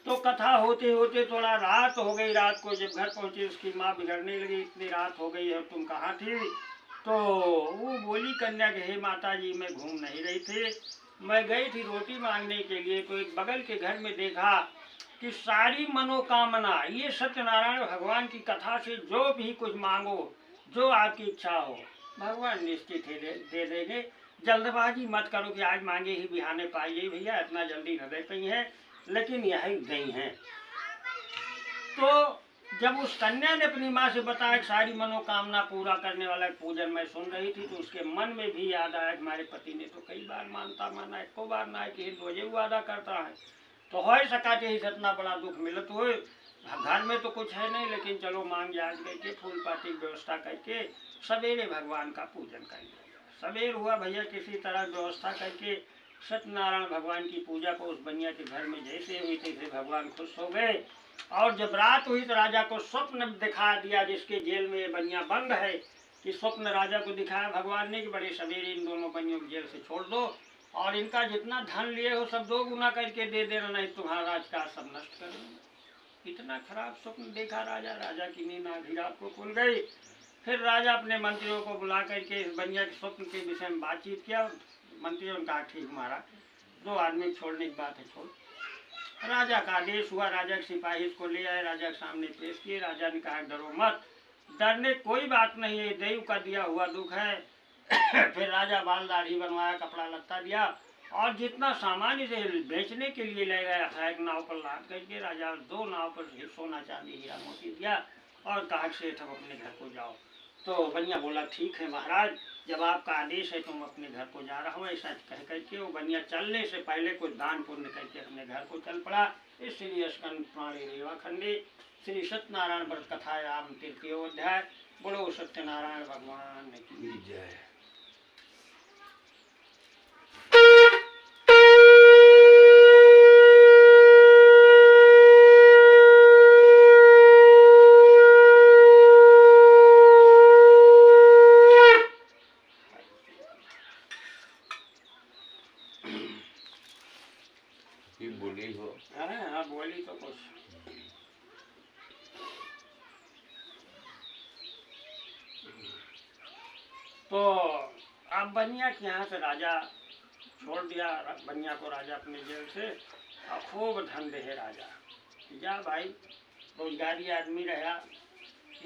तो कथा होते होते थोड़ा रात हो गई। रात को जब घर पहुंची उसकी माँ बिगड़ने लगी, इतनी रात हो गई है तुम कहाँ थी। तो वो बोली कन्या के हे माता जी मैं घूम नहीं रही थी, मैं गई थी रोटी मांगने के लिए, तो एक बगल के घर में देखा कि सारी मनोकामना ये सत्यनारायण भगवान की कथा से जो भी कुछ मांगो, जो आपकी इच्छा हो भगवान निश्चित ही दे देंगे। जल्दबाजी मत करो कि आज मांगे ही बिहाने पाइए भैया, इतना जल्दी न दे पाई है, लेकिन यही गई हैं। तो जब उस कन्या ने अपनी माँ से बताया कि सारी मनोकामना पूरा करने वाला पूजन मैं सुन रही थी, तो उसके मन में भी याद आया कि हमारे पति ने तो कई बार माना, एको बार ना है कि रोजे वादा करता है, तो हो सका कि इतना बड़ा दुख मिलत हो। घर में तो कुछ है नहीं, लेकिन चलो मांग याद करके फूल पाती व्यवस्था करके सवेरे भगवान का पूजन कर लिया। सवेर हुआ भैया, किसी तरह व्यवस्था करके सत्यनारायण भगवान की पूजा को उस बनिया के घर में जैसे हुई तैसे भगवान खुश हो गए। और जब रात हुई तो राजा को स्वप्न दिखा दिया, जिसके जेल में ये बनिया बंद है, कि स्वप्न राजा को दिखाया भगवान ने कि बड़े सवेरे इन दोनों बनियों को जेल से छोड़ दो और इनका जितना धन लिए हो सब 2 गुना करके दे देना, नहीं तुम्हारा राजकाज सब नष्ट कर देना। इतना खराब स्वप्न देखा राजा की नींद आधी रात को खुल गई। फिर राजा अपने मंत्रियों को बुला करके इस बनिया के स्वप्न के विषय में बातचीत किया। मंत्रियों ने कहा ठीक महाराज, 2 आदमी छोड़ने की बात है, छोड़। राजा का आदेश हुआ, राजा के सिपाही इसको ले आए, राजा के सामने पेश किए। राजा ने कहा डरो मत, डरने कोई बात नहीं है, देव का दिया हुआ दुख है। फिर राजा बाल दाढ़ी बनवाया, कपड़ा लत्ता दिया और जितना सामान इसे बेचने के लिए ले गया था एक नाव पर लाद करके राजा 2 नाव पर सोना चांदी हीरा मोती दिया और कहा सेठ हम अपने घर को जाओ। तो बनिया बोला ठीक है महाराज, जब आपका आदेश है तुम अपने घर को जा रहा हो, ऐसा कह करके वो बनिया चलने से पहले कुछ दान पुण्य करके अपने घर को चल पड़ा। इसलिए स्कंद पुराणे रेवा खंडे श्री सत्यनारायण व्रत कथायाम 3 अध्याय। बोलो सत्यनारायण भगवान की जय। बोली हो? हाँ बोली तो कुछ। तो अब बनिया के यहाँ से राजा छोड़ दिया, बनिया को राजा अपने जेल से, और खूब धन दे राजा। जा भाई, रोजगारी आदमी रहा,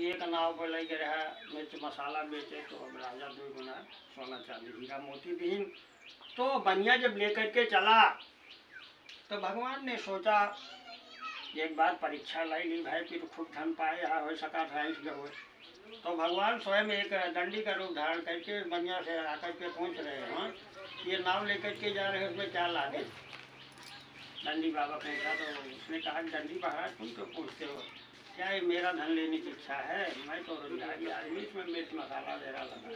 एक नाव पर लगे रहा, मिर्च मसाला बेचे तो अब राजा 2 गुना सोना चांदी हीरा मोती दीन। तो बनिया जब लेकर के चला तो भगवान ने सोचा एक बार परीक्षा लाई ली भाई कि तो खूब धन पाए, यहाँ हो सका था इस गए। तो भगवान स्वयं एक दंडी का रूप धारण करके बनिया से आकर के पूछ रहे हैं, ये नाव लेकर के जा रहे हैं, उसमें क्या लागे? दंडी बाबा पूछा तो उसने कहा, दंडी महाराज तुम तो पूछते हो, क्या ये मेरा धन लेने की इच्छा है? मैं तो रोजगारी आदमी, इसमें मिर्च मसाला दे रहा लगा।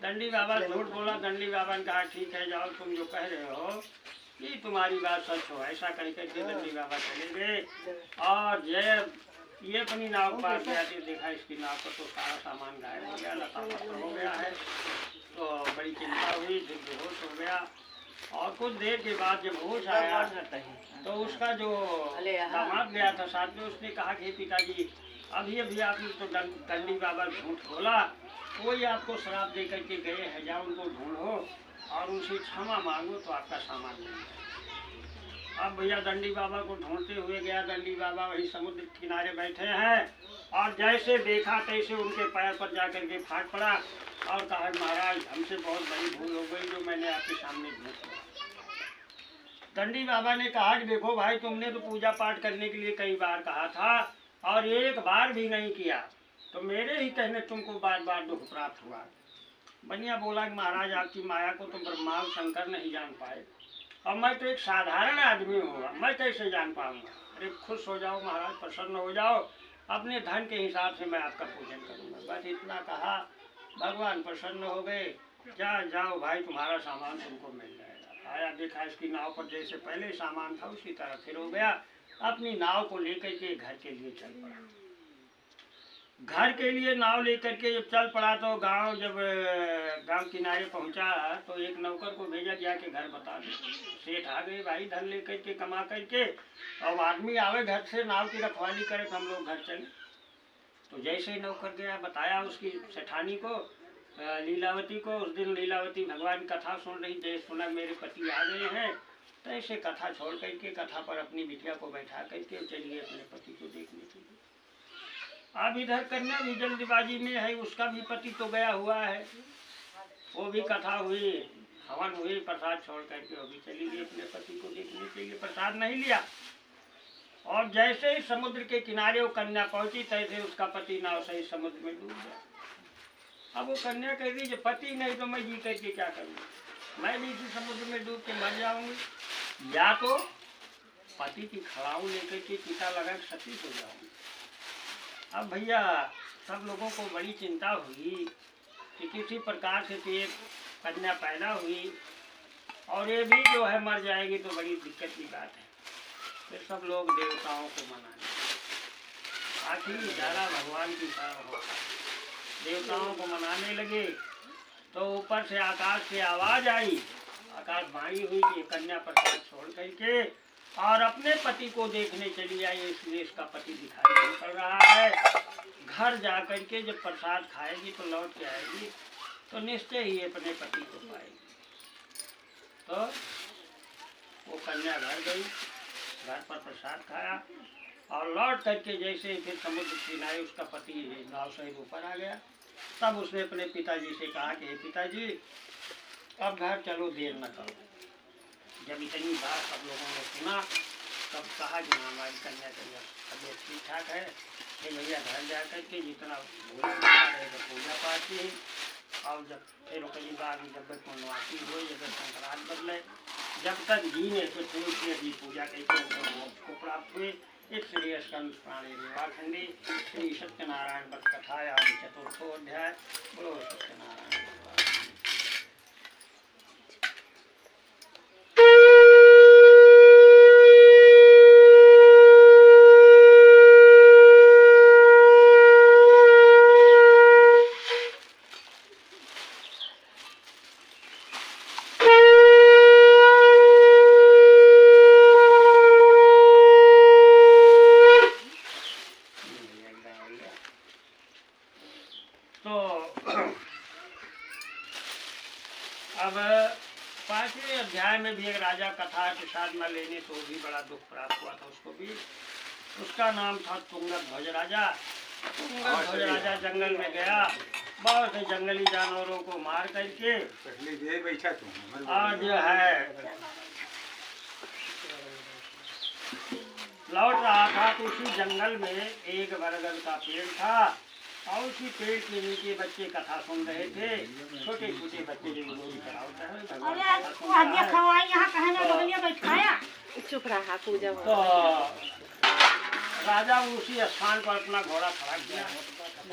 दंडी बाबा झूठ बोला। दंडी बाबा ने कहा ठीक है, जाओ, तुम जो कह रहे हो कि तुम्हारी बात सच हो। ऐसा कह करके दंडी बाबा चले गए और ये अपनी नाव के पास गया तो देखा इसकी नाव पर तो सारा सामान गायब हो गया, लता पत्थर हो गया है। तो बड़ी चिंता हुई, फिर बेहोश हो गया। और कुछ देर के बाद जब होश आया तो उसका जो दामाद गया था साथ में, उसने कहा कि पिताजी अभी अभी आपने तो दंडी बाबा झूठ बोला, कोई आपको शराब दे करके गए हैं, जाओ उनको ढूंढो और उनसे क्षमा मांगो तो आपका सामान मिल जाए। अब भैया दंडी बाबा को ढूंढते हुए गया। दंडी बाबा वही समुद्र किनारे बैठे हैं और जैसे देखा तैसे उनके पैर पर जा करके फाट पड़ा और कहा, महाराज हमसे बहुत बड़ी भूल हो गई जो मैंने आपके सामने झूठ बोला। दंडी बाबा ने कहा कि देखो भाई, तुमने तो पूजा पाठ करने के लिए कई बार कहा था और एक बार भी नहीं किया, तो मेरे ही कहने तुमको बार बार दुख प्राप्त हुआ। बनिया बोला कि महाराज आपकी माया को तो ब्रह्मा और शंकर नहीं जान पाए और मैं तो एक साधारण आदमी हूँ, मैं कैसे जान पाऊंगा? अरे खुश हो जाओ महाराज, प्रसन्न हो जाओ, अपने धन के हिसाब से मैं आपका पूजन करूँगा। बस इतना कहा, भगवान प्रसन्न हो गए। जाओ भाई, तुम्हारा सामान तुमको मिल जाएगा। आया देखा इसकी नाव पर जैसे पहले सामान था उसी तरह फिर हो गया। अपनी नाव को लेकर के घर के लिए चल पड़ा। घर के लिए नाव लेकर के जब चल पड़ा तो जब गांव किनारे पहुंचा तो एक नौकर को भेजा गया कि घर बता दे। सेठ आ गए भाई धन लेकर के कमा करके, और आदमी आवे घर से नाव की रखवाली करे तो हम लोग घर चले। तो जैसे ही नौकर गया बताया उसकी सेठानी को, लीलावती को। उस दिन लीलावती भगवान की कथा सुन रही, जैसे सुना मेरे पति आ गए हैं, तो ऐसे कथा छोड़ करके कथा पर अपनी बिटिया को बैठा करके चलिए अपने पति को देखने के लिए। अब इधर कन्या भी जल्दबाजी में है, उसका भी पति तो गया हुआ है, वो भी कथा हुई, हवन हुई, प्रसाद छोड़ करके वो भी चली गई अपने पति को देखने के लिए। प्रसाद नहीं लिया और जैसे ही समुद्र के किनारे वो कन्या पहुंची तैसे उसका पति नाव से समुद्र में डूब गया। अब वो कन्या कह रही जो पति नहीं तो मैं जी करके क्या करूँगी, मैं भी इसी समुद्र में डूब के मर जाऊंगी, या तो पति की खड़ाऊ लेकर के टीका लगा सती हो जाऊंगी। अब भैया सब लोगों को बड़ी चिंता हुई कि किसी प्रकार से तो एक कन्या पैदा हुई और ये भी जो है मर जाएगी तो बड़ी दिक्कत की बात है। फिर सब लोग देवताओं को मनाने, आखिर ज़्यादा भगवान की तरह होता, देवताओं को मनाने लगे। तो ऊपर से आकाश से आवाज़ आई, आकाशवाणी हुई कि कन्या प्रसाद छोड़ करके और अपने पति को देखने चली आई, इसलिए इसका पति दिखाई नहीं पड़ रहा है। घर जा करके जब प्रसाद खाएगी तो लौट के आएगी तो निश्चय ही अपने पति को पाएगी। तो वो कन्या घर गई, घर पर प्रसाद खाया और लौट करके जैसे फिर समुद्र किनारे उसका पति नाव से ऊपर आ गया। तब उसने अपने पिताजी से कहा कि पिताजी अब घर चलो, देर न करो। जब इतनी बात सब लोगों ने सुना तब कहा कि हमारी कन्या की तबीयत ठीक ठाक है, कि भैया घर जा करके जितना रहेगा पूजा पाठ की। और जब फिर कई बार जब तक मनवासी हो, जब संक्रांत बदले, जब तक जीने तो तुलसी पूजा करके मोक्ष को प्राप्त हुए। इस श्री स्कंद पुराणे निवाखंडी श्री सत्यनारायण व्रत कथाया चतुर्थो अध्याय। बोलो सत्यनारायण। अब 5वें अध्याय में भी एक राजा कथा प्रसाद न लेने तो भी बड़ा दुख प्राप्त हुआ था उसको भी। उसका नाम था तुंगध्वज राजा। तुंगध्वज राजा जंगल में गया, बहुत से जंगली जानवरों को मार करके और जो है लौट रहा था। तो उसी जंगल में एक बरगद का पेड़ था और उसी पेड़ के नीचे बच्चे कथा सुन रहे थे। छोटे छोटे बच्चे जो लोरी करावता है, भगवान कथा सुन रहा है। चुप रहा पूजा तो राजा उसी स्थान पर अपना घोड़ा खड़ा किया।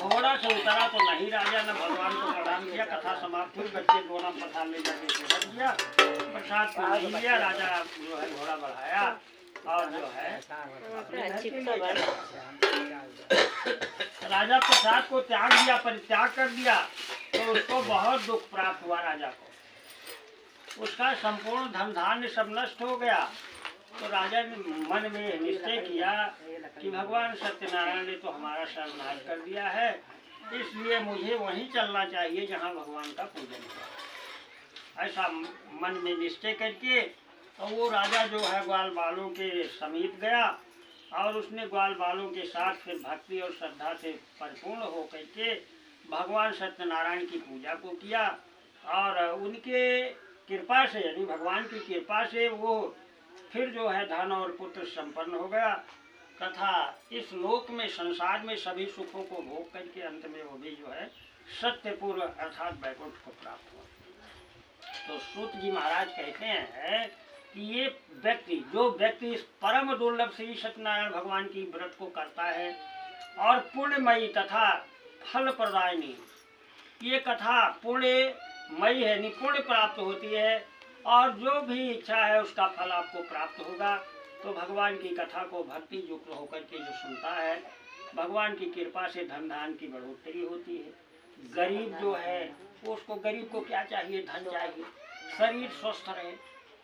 घोड़ा से उतरा तो नहीं, राजा ने भगवान को प्रणाम किया। कथा समाप्त हुई, बच्चे दोनों प्रसाद ले जाके रख दिया। प्रसाद को नहीं लिया, राजा जो है घोड़ा बढ़ाया और जो है राजा प्रसाद को त्याग दिया, परित्याग कर दिया। तो उसको बहुत दुख प्राप्त हुआ राजा को। उसका संपूर्ण धन धान्य सब नष्ट हो गया। तो राजा ने मन में निश्चय किया कि भगवान सत्यनारायण ने तो हमारा सर्वनाश कर दिया है, इसलिए मुझे वहीं चलना चाहिए जहाँ भगवान का पूजन है। ऐसा मन में निश्चय करके तो वो राजा जो है ग्वाल बालों के समीप गया और उसने ग्वाल बालों के साथ फिर भक्ति और श्रद्धा से परिपूर्ण होकर के भगवान सत्यनारायण की पूजा को किया। और उनके कृपा से, यानी भगवान की कृपा से वो फिर जो है धन और पुत्र संपन्न हो गया तथा इस लोक में, संसार में सभी सुखों को भोग करके अंत में वो भी जो है सत्यपुर अर्थात बैकुंठ को प्राप्त हुआ। तो सूत जी महाराज कहते हैं कि ये व्यक्ति, जो व्यक्ति इस परम दुर्लभ श्री सत्यनारायण भगवान की व्रत को करता है और पुण्यमयी तथा फल प्रदायनी, ये कथा पुण्यमयी है, निपुण्य प्राप्त होती है और जो भी इच्छा है उसका फल आपको प्राप्त होगा। तो भगवान की कथा को भक्ति युक्त होकर के जो सुनता है, भगवान की कृपा से धन धान की बढ़ोतरी होती है। गरीब जो है उसको, गरीब को क्या चाहिए? धन चाहिए, शरीर स्वस्थ रहे,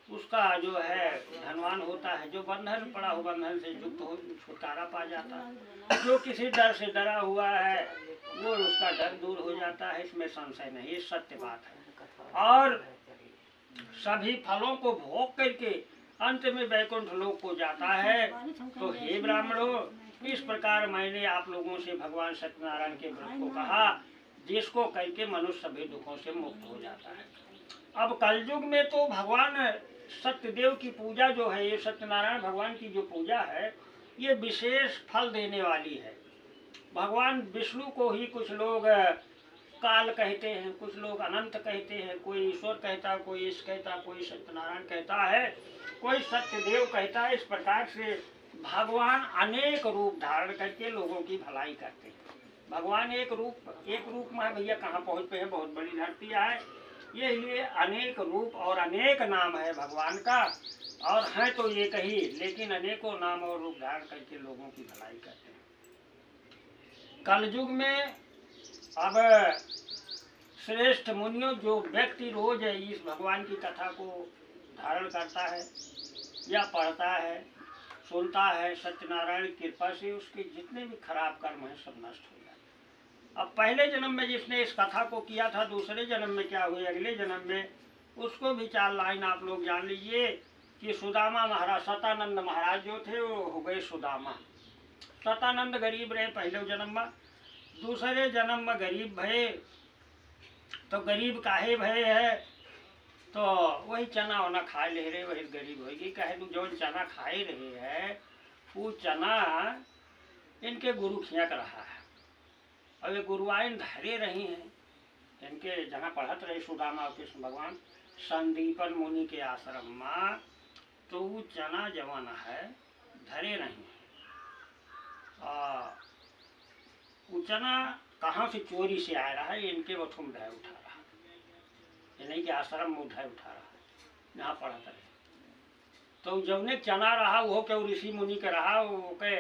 उसका जो है धनवान होता है। जो बंधन पड़ा हो, बंधन से युक्त हो, छुटकारा पा जाता है। जो किसी डर से डरा हुआ है वो उसका डर दूर हो जाता है, इसमें संशय नहीं, सत्य बात है। और सभी फलों को भोग करके अंत में वैकुंठ लोक को जाता है। तो हे ब्राह्मणों, इस प्रकार मैंने आप लोगों से भगवान सत्यनारायण के व्रत को कहा, जिसको करके मनुष्य सभी दुखों से मुक्त हो जाता है। अब कलयुग में तो भगवान सत्यदेव की पूजा जो है, ये सत्यनारायण भगवान की जो पूजा है, ये विशेष फल देने वाली है। भगवान विष्णु को ही कुछ लोग काल कहते हैं, कुछ लोग अनंत कहते हैं, कोई ईश्वर कहता, कोई ईश कहता, कोई सत्यनारायण कहता है, कोई सत्यदेव कहता है। इस प्रकार से भगवान अनेक रूप धारण करके लोगों की भलाई करते हैं। भगवान एक रूप में है भैया, कहाँ पहुँच पे है, बहुत बड़ी धरती है। ये लिए अनेक रूप और अनेक नाम है भगवान का, और हैं तो एक ही, लेकिन अनेकों नाम और रूप धारण करके लोगों की भलाई करते हैं। कलयुग में अब श्रेष्ठ मुनियों, जो व्यक्ति रोज इस भगवान की कथा को धारण करता है या पढ़ता है, सुनता है, सत्यनारायण की कृपा से उसके जितने भी खराब कर्म हैं सब नष्ट हो जाते हैं। अब पहले जन्म में जिसने इस कथा को किया था, दूसरे जन्म में क्या हुए, अगले जन्म में उसको भी 4 लाइन आप लोग जान लीजिए कि सुदामा महाराज, सतानंद महाराज जो थे वो हो गए सुदामा। सतानंद गरीब रहे पहले जन्म में, दूसरे जन्म में गरीब भये। तो गरीब काहे भये है, तो वही चना वना खा ले रहे, वही गरीब होगी। कहे तू जो चना खाए रहे है वो चना इनके गुरु खियाक रहा है, और ये गुरुआइन धरे रही हैं इनके जहाँ पढ़त रहे सुदामा और कृष्ण भगवान संदीपन मुनि के आश्रम में। तो वो चना जवान है धरे नहीं, वो चना कहाँ से चोरी से आ रहा है, इनके वठुम ढाई उठा रहा है, नहीं कि आश्रम में उठा रहा है जहाँ पढ़त रहे। तो जौने चना रहा वो के ऋषि मुनि के रहा, वो के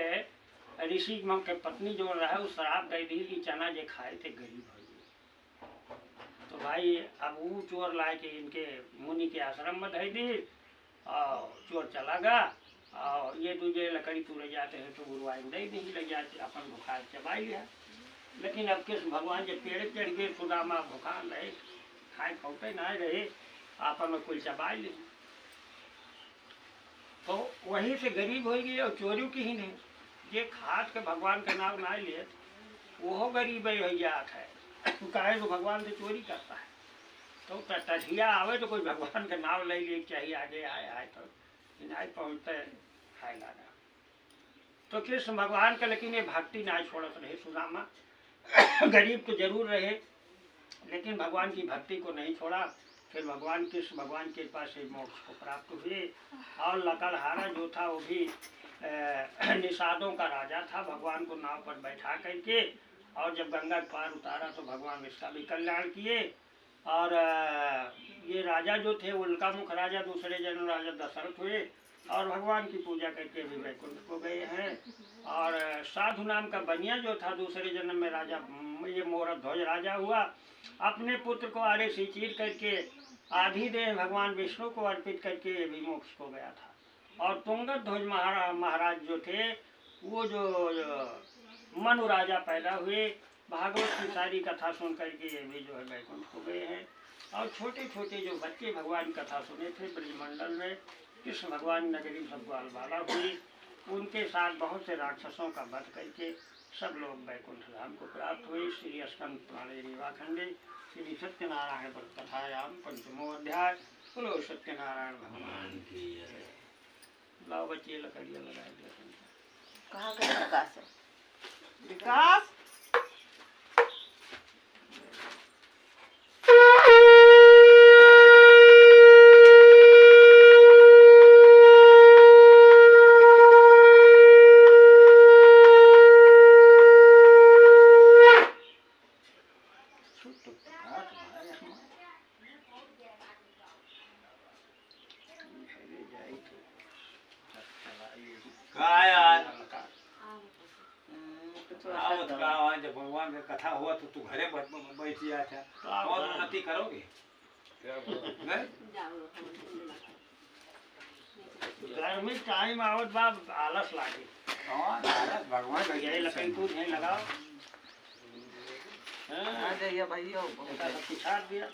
ऋषि के पत्नी जो रहा वो शराब दे दी कि चना जे खाए थे गरीब हो गए। तो भाई अब वो चोर लाए के इनके मुनि के आश्रम में धई दी, और चोर चला गया, और ये तुझे लकड़ी तू ले जाते हैं तो गुरुआइन दे दी, ले जाते अपन भुखा चबा लिया। लेकिन अब कृष्ण भगवान जब पेड़ चढ़ गए, सुदामा भुखा रहे, खाए खौटे ना रहे, आपन में कुल चबा लिए। तो वहीं से गरीब हो गई और चोरी की ही नहीं। जे खाद के भगवान के नाम ना लिए वो गरीब भैया है काहे तो भगवान से चोरी करता है। तो टठिया आवे तो कोई भगवान का नाम ले लिए चाहिए आगे आए तो नहीं पहुँचते खाए लाना। तो कृष्ण भगवान का लेकिन ये भक्ति ना छोड़त रहे सुदामा गरीब तो जरूर रहे लेकिन भगवान की भक्ति को नहीं छोड़ा। फिर भगवान कृष्ण भगवान के पास से मोक्ष को प्राप्त हुए। और लकड़हारा जो था वो भी निषादों का राजा था। भगवान को नाव पर बैठा करके और जब गंगा के पार उतारा तो भगवान इसका भी कल्याण किए। और ये राजा जो थे उल्का मुख राजा दूसरे जन्म राजा दशरथ हुए और भगवान की पूजा करके भी वैकुंठ को गए हैं। और साधु नाम का बनिया जो था दूसरे जन्म में राजा ये मोहर ध्वज राजा हुआ। अपने पुत्र को आरे से चीर करके आधी देह भगवान विष्णु को अर्पित करके भी मोक्ष को गया था। और तुंगत ध्वज महाराज जो थे वो जो मनु राजा पैदा हुए भागवत की सारी कथा सुन करके भी जो है वैकुंठ को गए हैं। और छोटे छोटे जो बच्चे भगवान कथा सुने थे ब्रजमंडल में कृष्ण भगवान नगरी सब ग्वालबाला हुई उनके साथ बहुत से राक्षसों का वध करके सब लोग वैकुंठ धाम को प्राप्त हुए। श्री स्कंद पुराणे रीवाखंडे श्री सत्यनारायण व्रत कथायाम पंचमो अध्याय। बोलो सत्यनारायण भगवान की जय। लाओ बच्चे लकड़ियाँ लगा दिया। कहाँ का विकास है? विकास जब भगवान का कथा हुआ तो तू घरे बैठ गया था और उन्नति करोगे घर में टाइम आवत बा आलस लागे भगवान यही लकड़ी तू नहीं लगाओ भैया पिछाड़ दिया।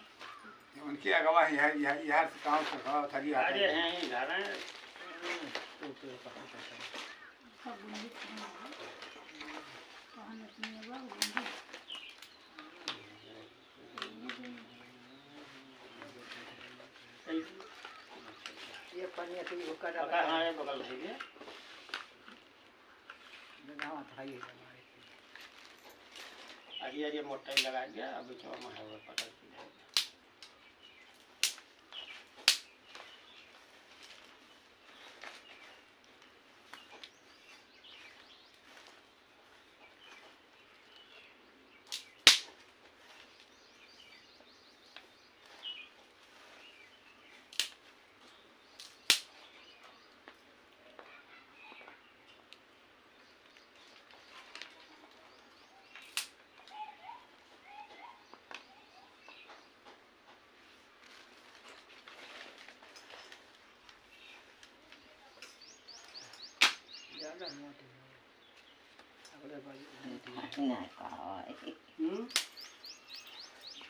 उनकी अगवा यहाँ से काम थरी अरे हैं घर हैं ये पनिया की वो कर पका है बगल है ये गांव था ये आगे ये मोटा लगा दिया अभी तो हम है वो पता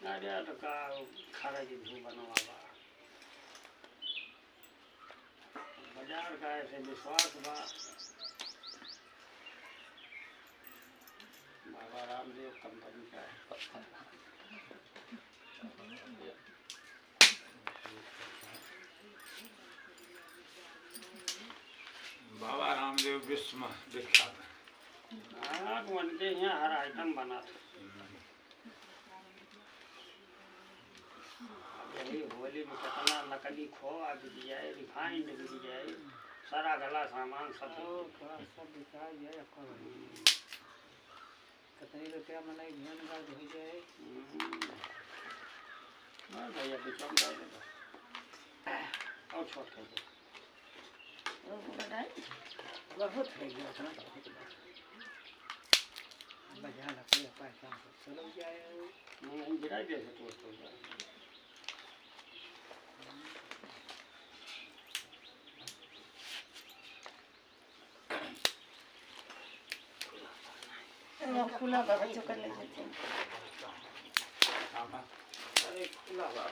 अरे तो का खारा जी भी बनवावा बाजार का ऐसे विश्वास बा बाबा रामदेव कंपनी का है। बाबा रामदेव विश्व में विख्यात है। हाँ उनके यहाँ हर आइटम बना था। यही होली में कितना नकली खोआ बिक जाए रिफाइंड बिक जाए सारा गला सामान सब बिका जाए कितने रुपया में नहीं ध्यान गाज हो जाए भैया बिचम कर देगा और छोट कर दो बहुत है बाजार लगे पैसा चलो जाए गिरा दे तो खुला बच्चों कर ले जाते हैं। अरे खुला बाबा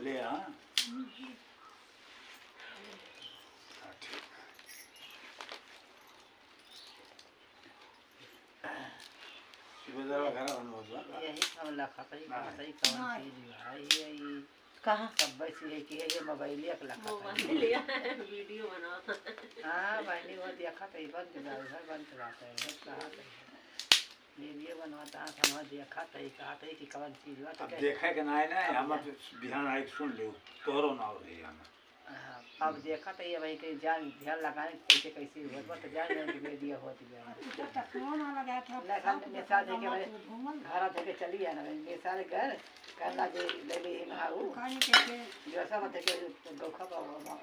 ले हाँ ठीक सुबह घर बनवा यही सब लखा सही कहाँ सही कौन चीज है ये कहाँ सब वैसी है कि ये मोबाइल एक लखा वीडियो बनाओ हाँ मैंने वो देखा तो ये बंद कर घर बंद कराता है कहाँ वीडियो बनवाता है समझ देखा तो ये कहा था कि कौन चीज हुआ अब देखा कि ना है ना हम बिहान आई सुन लियो तोहरो ना हो रही हम अब देखा तो ये भाई कहीं जान ध्यान लगाने कैसे कैसे हुआ तो जान नहीं कि वीडियो होती है फोन लगा था लेकिन मिसाल दे के घर दे के चली है ना मिसाल घर करना जे ले ले ना वो खाने के जो सब देखे गोखा का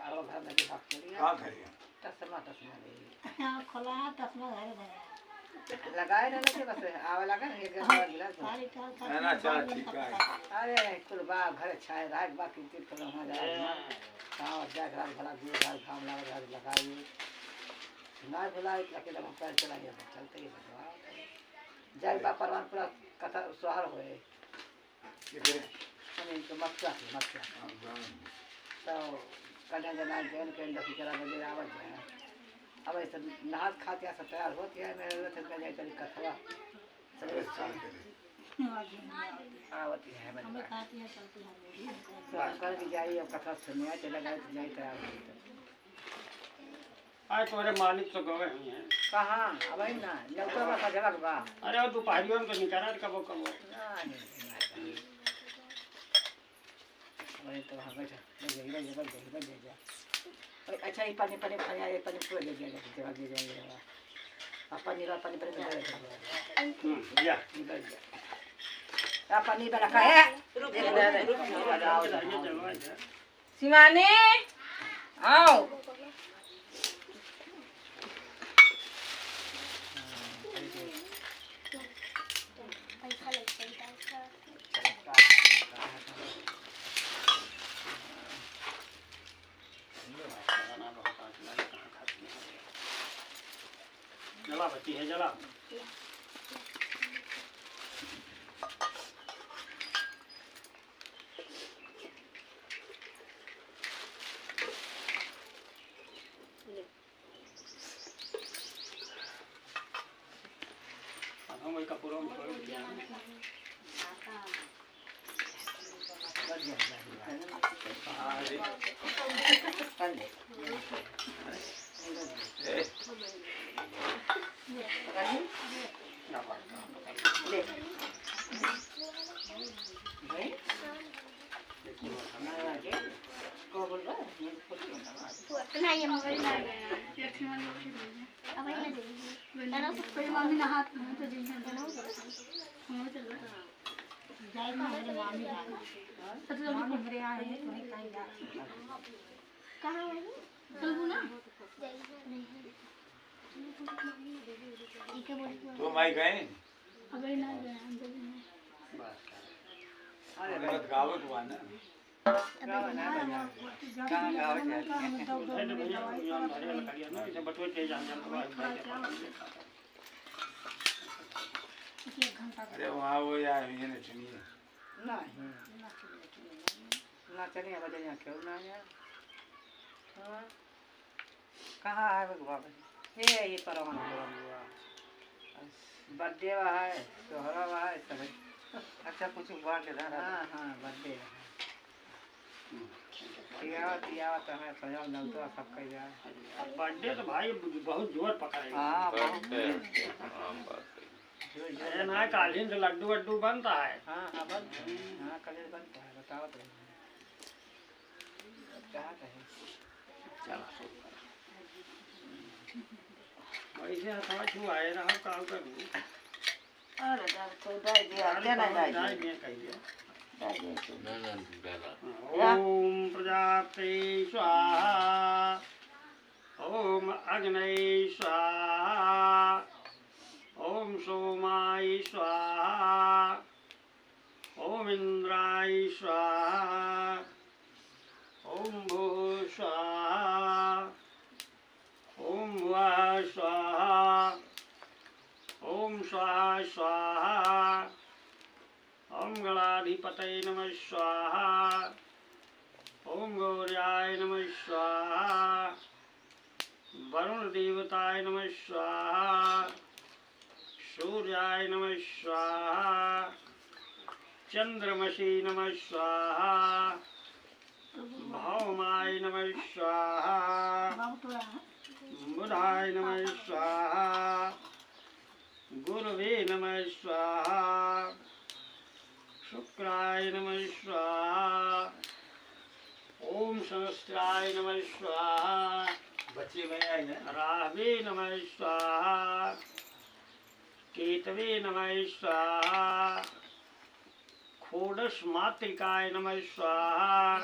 आरो घर में के बात करिए का करिए तस्मा ले हां खोला तस्मा धरे लगाए रहने के बस आवे लगा एक गिलास सारी है ना चल ठीक है अरे कुल बा घर छाए रात बाकी तीर कलो हो जाए गाँव जा घर भला दूर घर काम लगा घर लगाइए ना भुलाए अकेला पैर चला गया चलते ही जय बा परवान पूरा कथा सुहार होए हमें तो मक्का तो कन्या जना जैन के अंदर की तरह बजे आवत है अब ऐसे नहात खाते सब तैयार होती है मेरे लिए तो कन्या तरी कथवा आवती है हमें मैंने खाती है चलती है तो कर भी जाइए और कथा सुनिए चला गए तो जाए तैयार होती आज तुम्हारे मालिक तो गए हुए हैं। कहाँ अब आई ना लौका बा सजलक बा अरे वो दोपहरियों को निकाला कबो कबो नहीं वही तो वहाँ बैठा ले जा अच्छा ये पानी पानी खाया ये पानी पूरा ले जाएगा जवाब दे जाएंगे अब पानी रा पानी पानी निकल या गया पानी बना का है शिवानी आओ जला बच्ची है जला हम वही कपूरों में छोड़ दिया तो माई गए अरे मत गावत हुआ ना गाँव ना कहाँ गाँव जाते बटुए तेज अरे वहाँ वो यार ये ना सुनिए नहीं ना चलिए बजे क्यों ना यार कहाँ है भगवान ये परवान हुआ बर्थडे हुआ है सोहरा हुआ है सब अच्छा कुछ हुआ के हाँ हाँ बर्थडे तियावत है सजाव नौतो सब कह जाए बर्थडे तो भाई बहुत जोर पकड़ेगा हाँ बहुत अरे ना कालीन से लड्डू वड्डू बनता है हाँ हाँ बन हाँ कल बनता है बताओ तो क्या कहे चलो वैसे हथवा छुआए रहा काम करूँ अरे यार तो दाई दिया देना दाई मैं कह दिया या? ओम प्रजापते स्वाहा ओम अग्नये स्वाहा ओम सोमाय स्वाहा ओम इंद्राय स्वाहा ओम भूः स्वाहा ओम वाः स्वाहा ओम स्वाहा स्वाहा ओम गणाधिपतये नमः स्वाहा ओम गौर्याय नमः स्वाहा। वरुण देवताय नमः स्वाहा। सूर्याय नमः स्वाहा। चंद्रमसि नमः स्वाहा। भौमाय नमः स्वाहा। बुधाय नमः स्वाहा। गुरवे नमः स्वाहा। शुक्राय नमः स्वाहा। ओम सहस्राय नमः स्वाहा। बच्चे में आई ना राहवे नमः स्वाहा। केतवे नमः स्वाहा। षोडश मातृकाय नमः स्वाहा।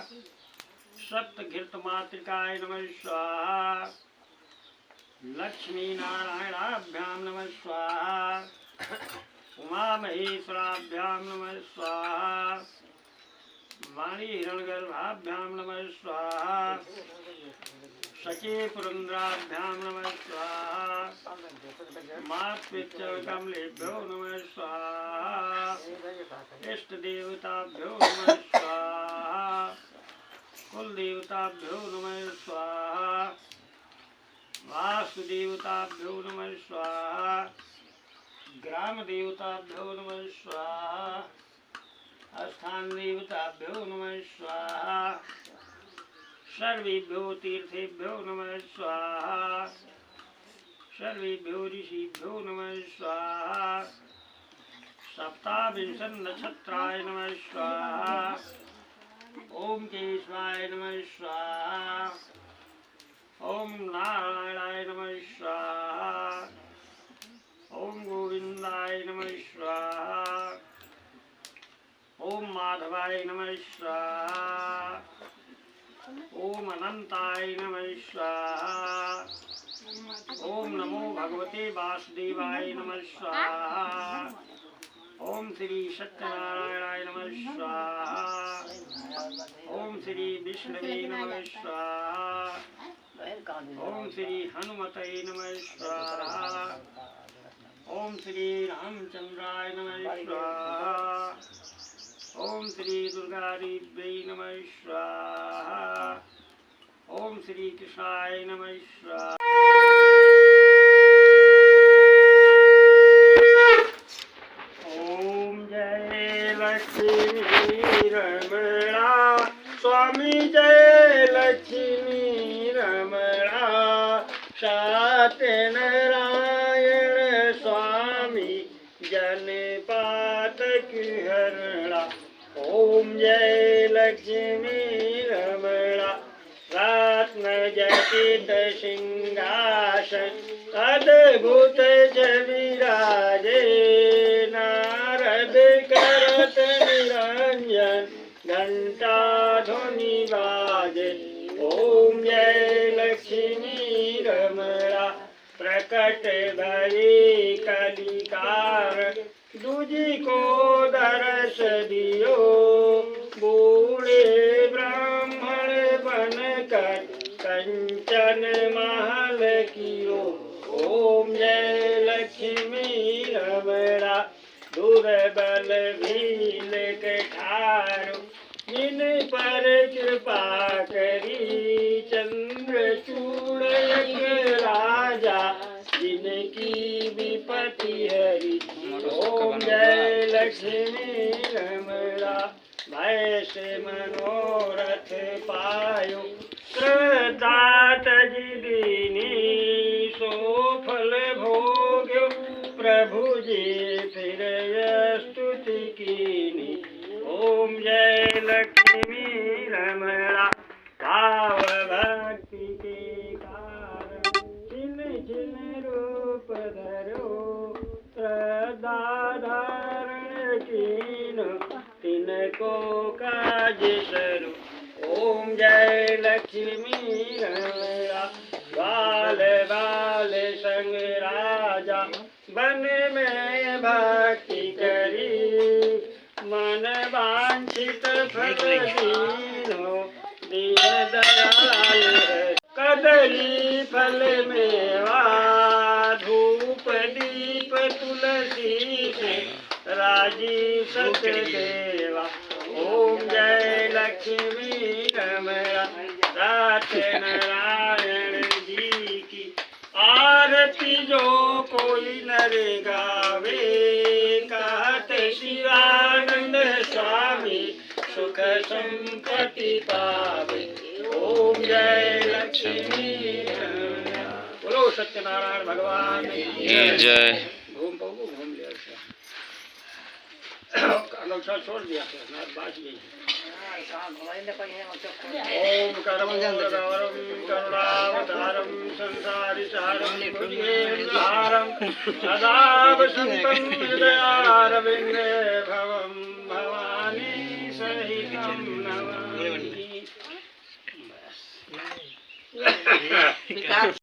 सप्तघृत मातृकाय नमः स्वाहा। लक्ष्मी नारायणाभ्यां नमः स्वाहा। उमा महेश्वराभ्यां नमः स्वाहा। वाणी हिरण्यगर्भाभ्यां नमः स्वाहा। सचे पुरंद्राभ्यां नमः स्वाहा। मातृचरणकमलेभ्यो नमः स्वाहा। इष्ट देवताभ्यो नमः स्वाहा। कुल देवताभ्यो नमः स्वाहा। वासुदेवताभ्यो नमः स्वाहा। ग्राम देवताभ्यो नमः स्वाहा। स्थान देवताभ्यो नमः स्वाहा। सर्वेभ्यो तीर्थेभ्यो नमः स्वाहा। सर्वेभ्यो ऋषिभ्यो नमः स्वाहा। सप्ताविंशन् नक्षत्राय नमः स्वाहा। ओम केशवाय नमः स्वाहा। ओम नारायणाय नमः स्वाहा। ओम गोविंदाय नमः स्वाहा। ओम माधवाय नमः स्वाहा। ओम अनंताय नमः स्वाहा। ओम नमो भगवते वासुदेवाय नमः स्वाहा। ओम श्री सत्यनारायणाय नमः स्वाहा। ओम श्री विष्णवे नमः स्वाहा। ओम श्री हनुमते नमः स्वाहा। ओम श्री रामचंद्राय नमः स्वाहा। ओम श्री दुर्गादेव्यै नमः स्वाहा। ओम श्री कृष्णाय नमः स्वाहा। ओम जय लक्ष्मी रमणा स्वामी जय लक्ष्मी रमणा। सत्यनारायण स्वामी जनपातक हरणा। ओम जय लक्ष्मी रमणा। रत्न जटित सिंहासन अद्भुत विराजे। नारद करत निरंजन घंटा ध्वनि बाजे। ओम जय लक्ष्मी रमणा। प्रकट भई कलिकार दूजी को दर्श दियो। बूढ़े ब्राह्मण बनकर कंचन महल कियो। ओम जय लक्ष्मी रमणा। दुर्बल भील ठारो जिन पर कृपा करी। चंद्रचूड़ राजा जिनकी विपत्ति हरी। ओम जय लक्ष्मी रमणा। भय से मनोरथ पायो श्रद्धा तजी दीनी। सो फल भोग्यो प्रभु जी फिर स्तुति कीनी। ओम जय लक्ष्मी रमणा। भाव भक्ति के कारण छिन छिन रूप धरो। श्रद्धा धारण कीन तिनको काज सरो। ओम जय लक्ष्मी रमणा। बाल बाल संग राजा बन में भक्ति करी। मन वांछित फल दीनो दीन दयाल। कदली फल मेवा धूप दीप तुलसी से राजी सतदेवा। ओम जय लक्ष्मी रमणा। जो कोई नर गावे, कहते शिवानंद स्वामी सुख संपत्ति पावे। ओम जय लक्ष्मी। बोलो सत्यनारायण भगवान की जय। घूम पाओ घूम लिया अंगूठा छोड़ दिया बात यही। ओम कर्मोदरवरम करुणावतारम संसारिसारम भुजगेन्द्रहारम सदा वसन्तं हृदयारविन्दे भवं भवानी सहितं नमामि।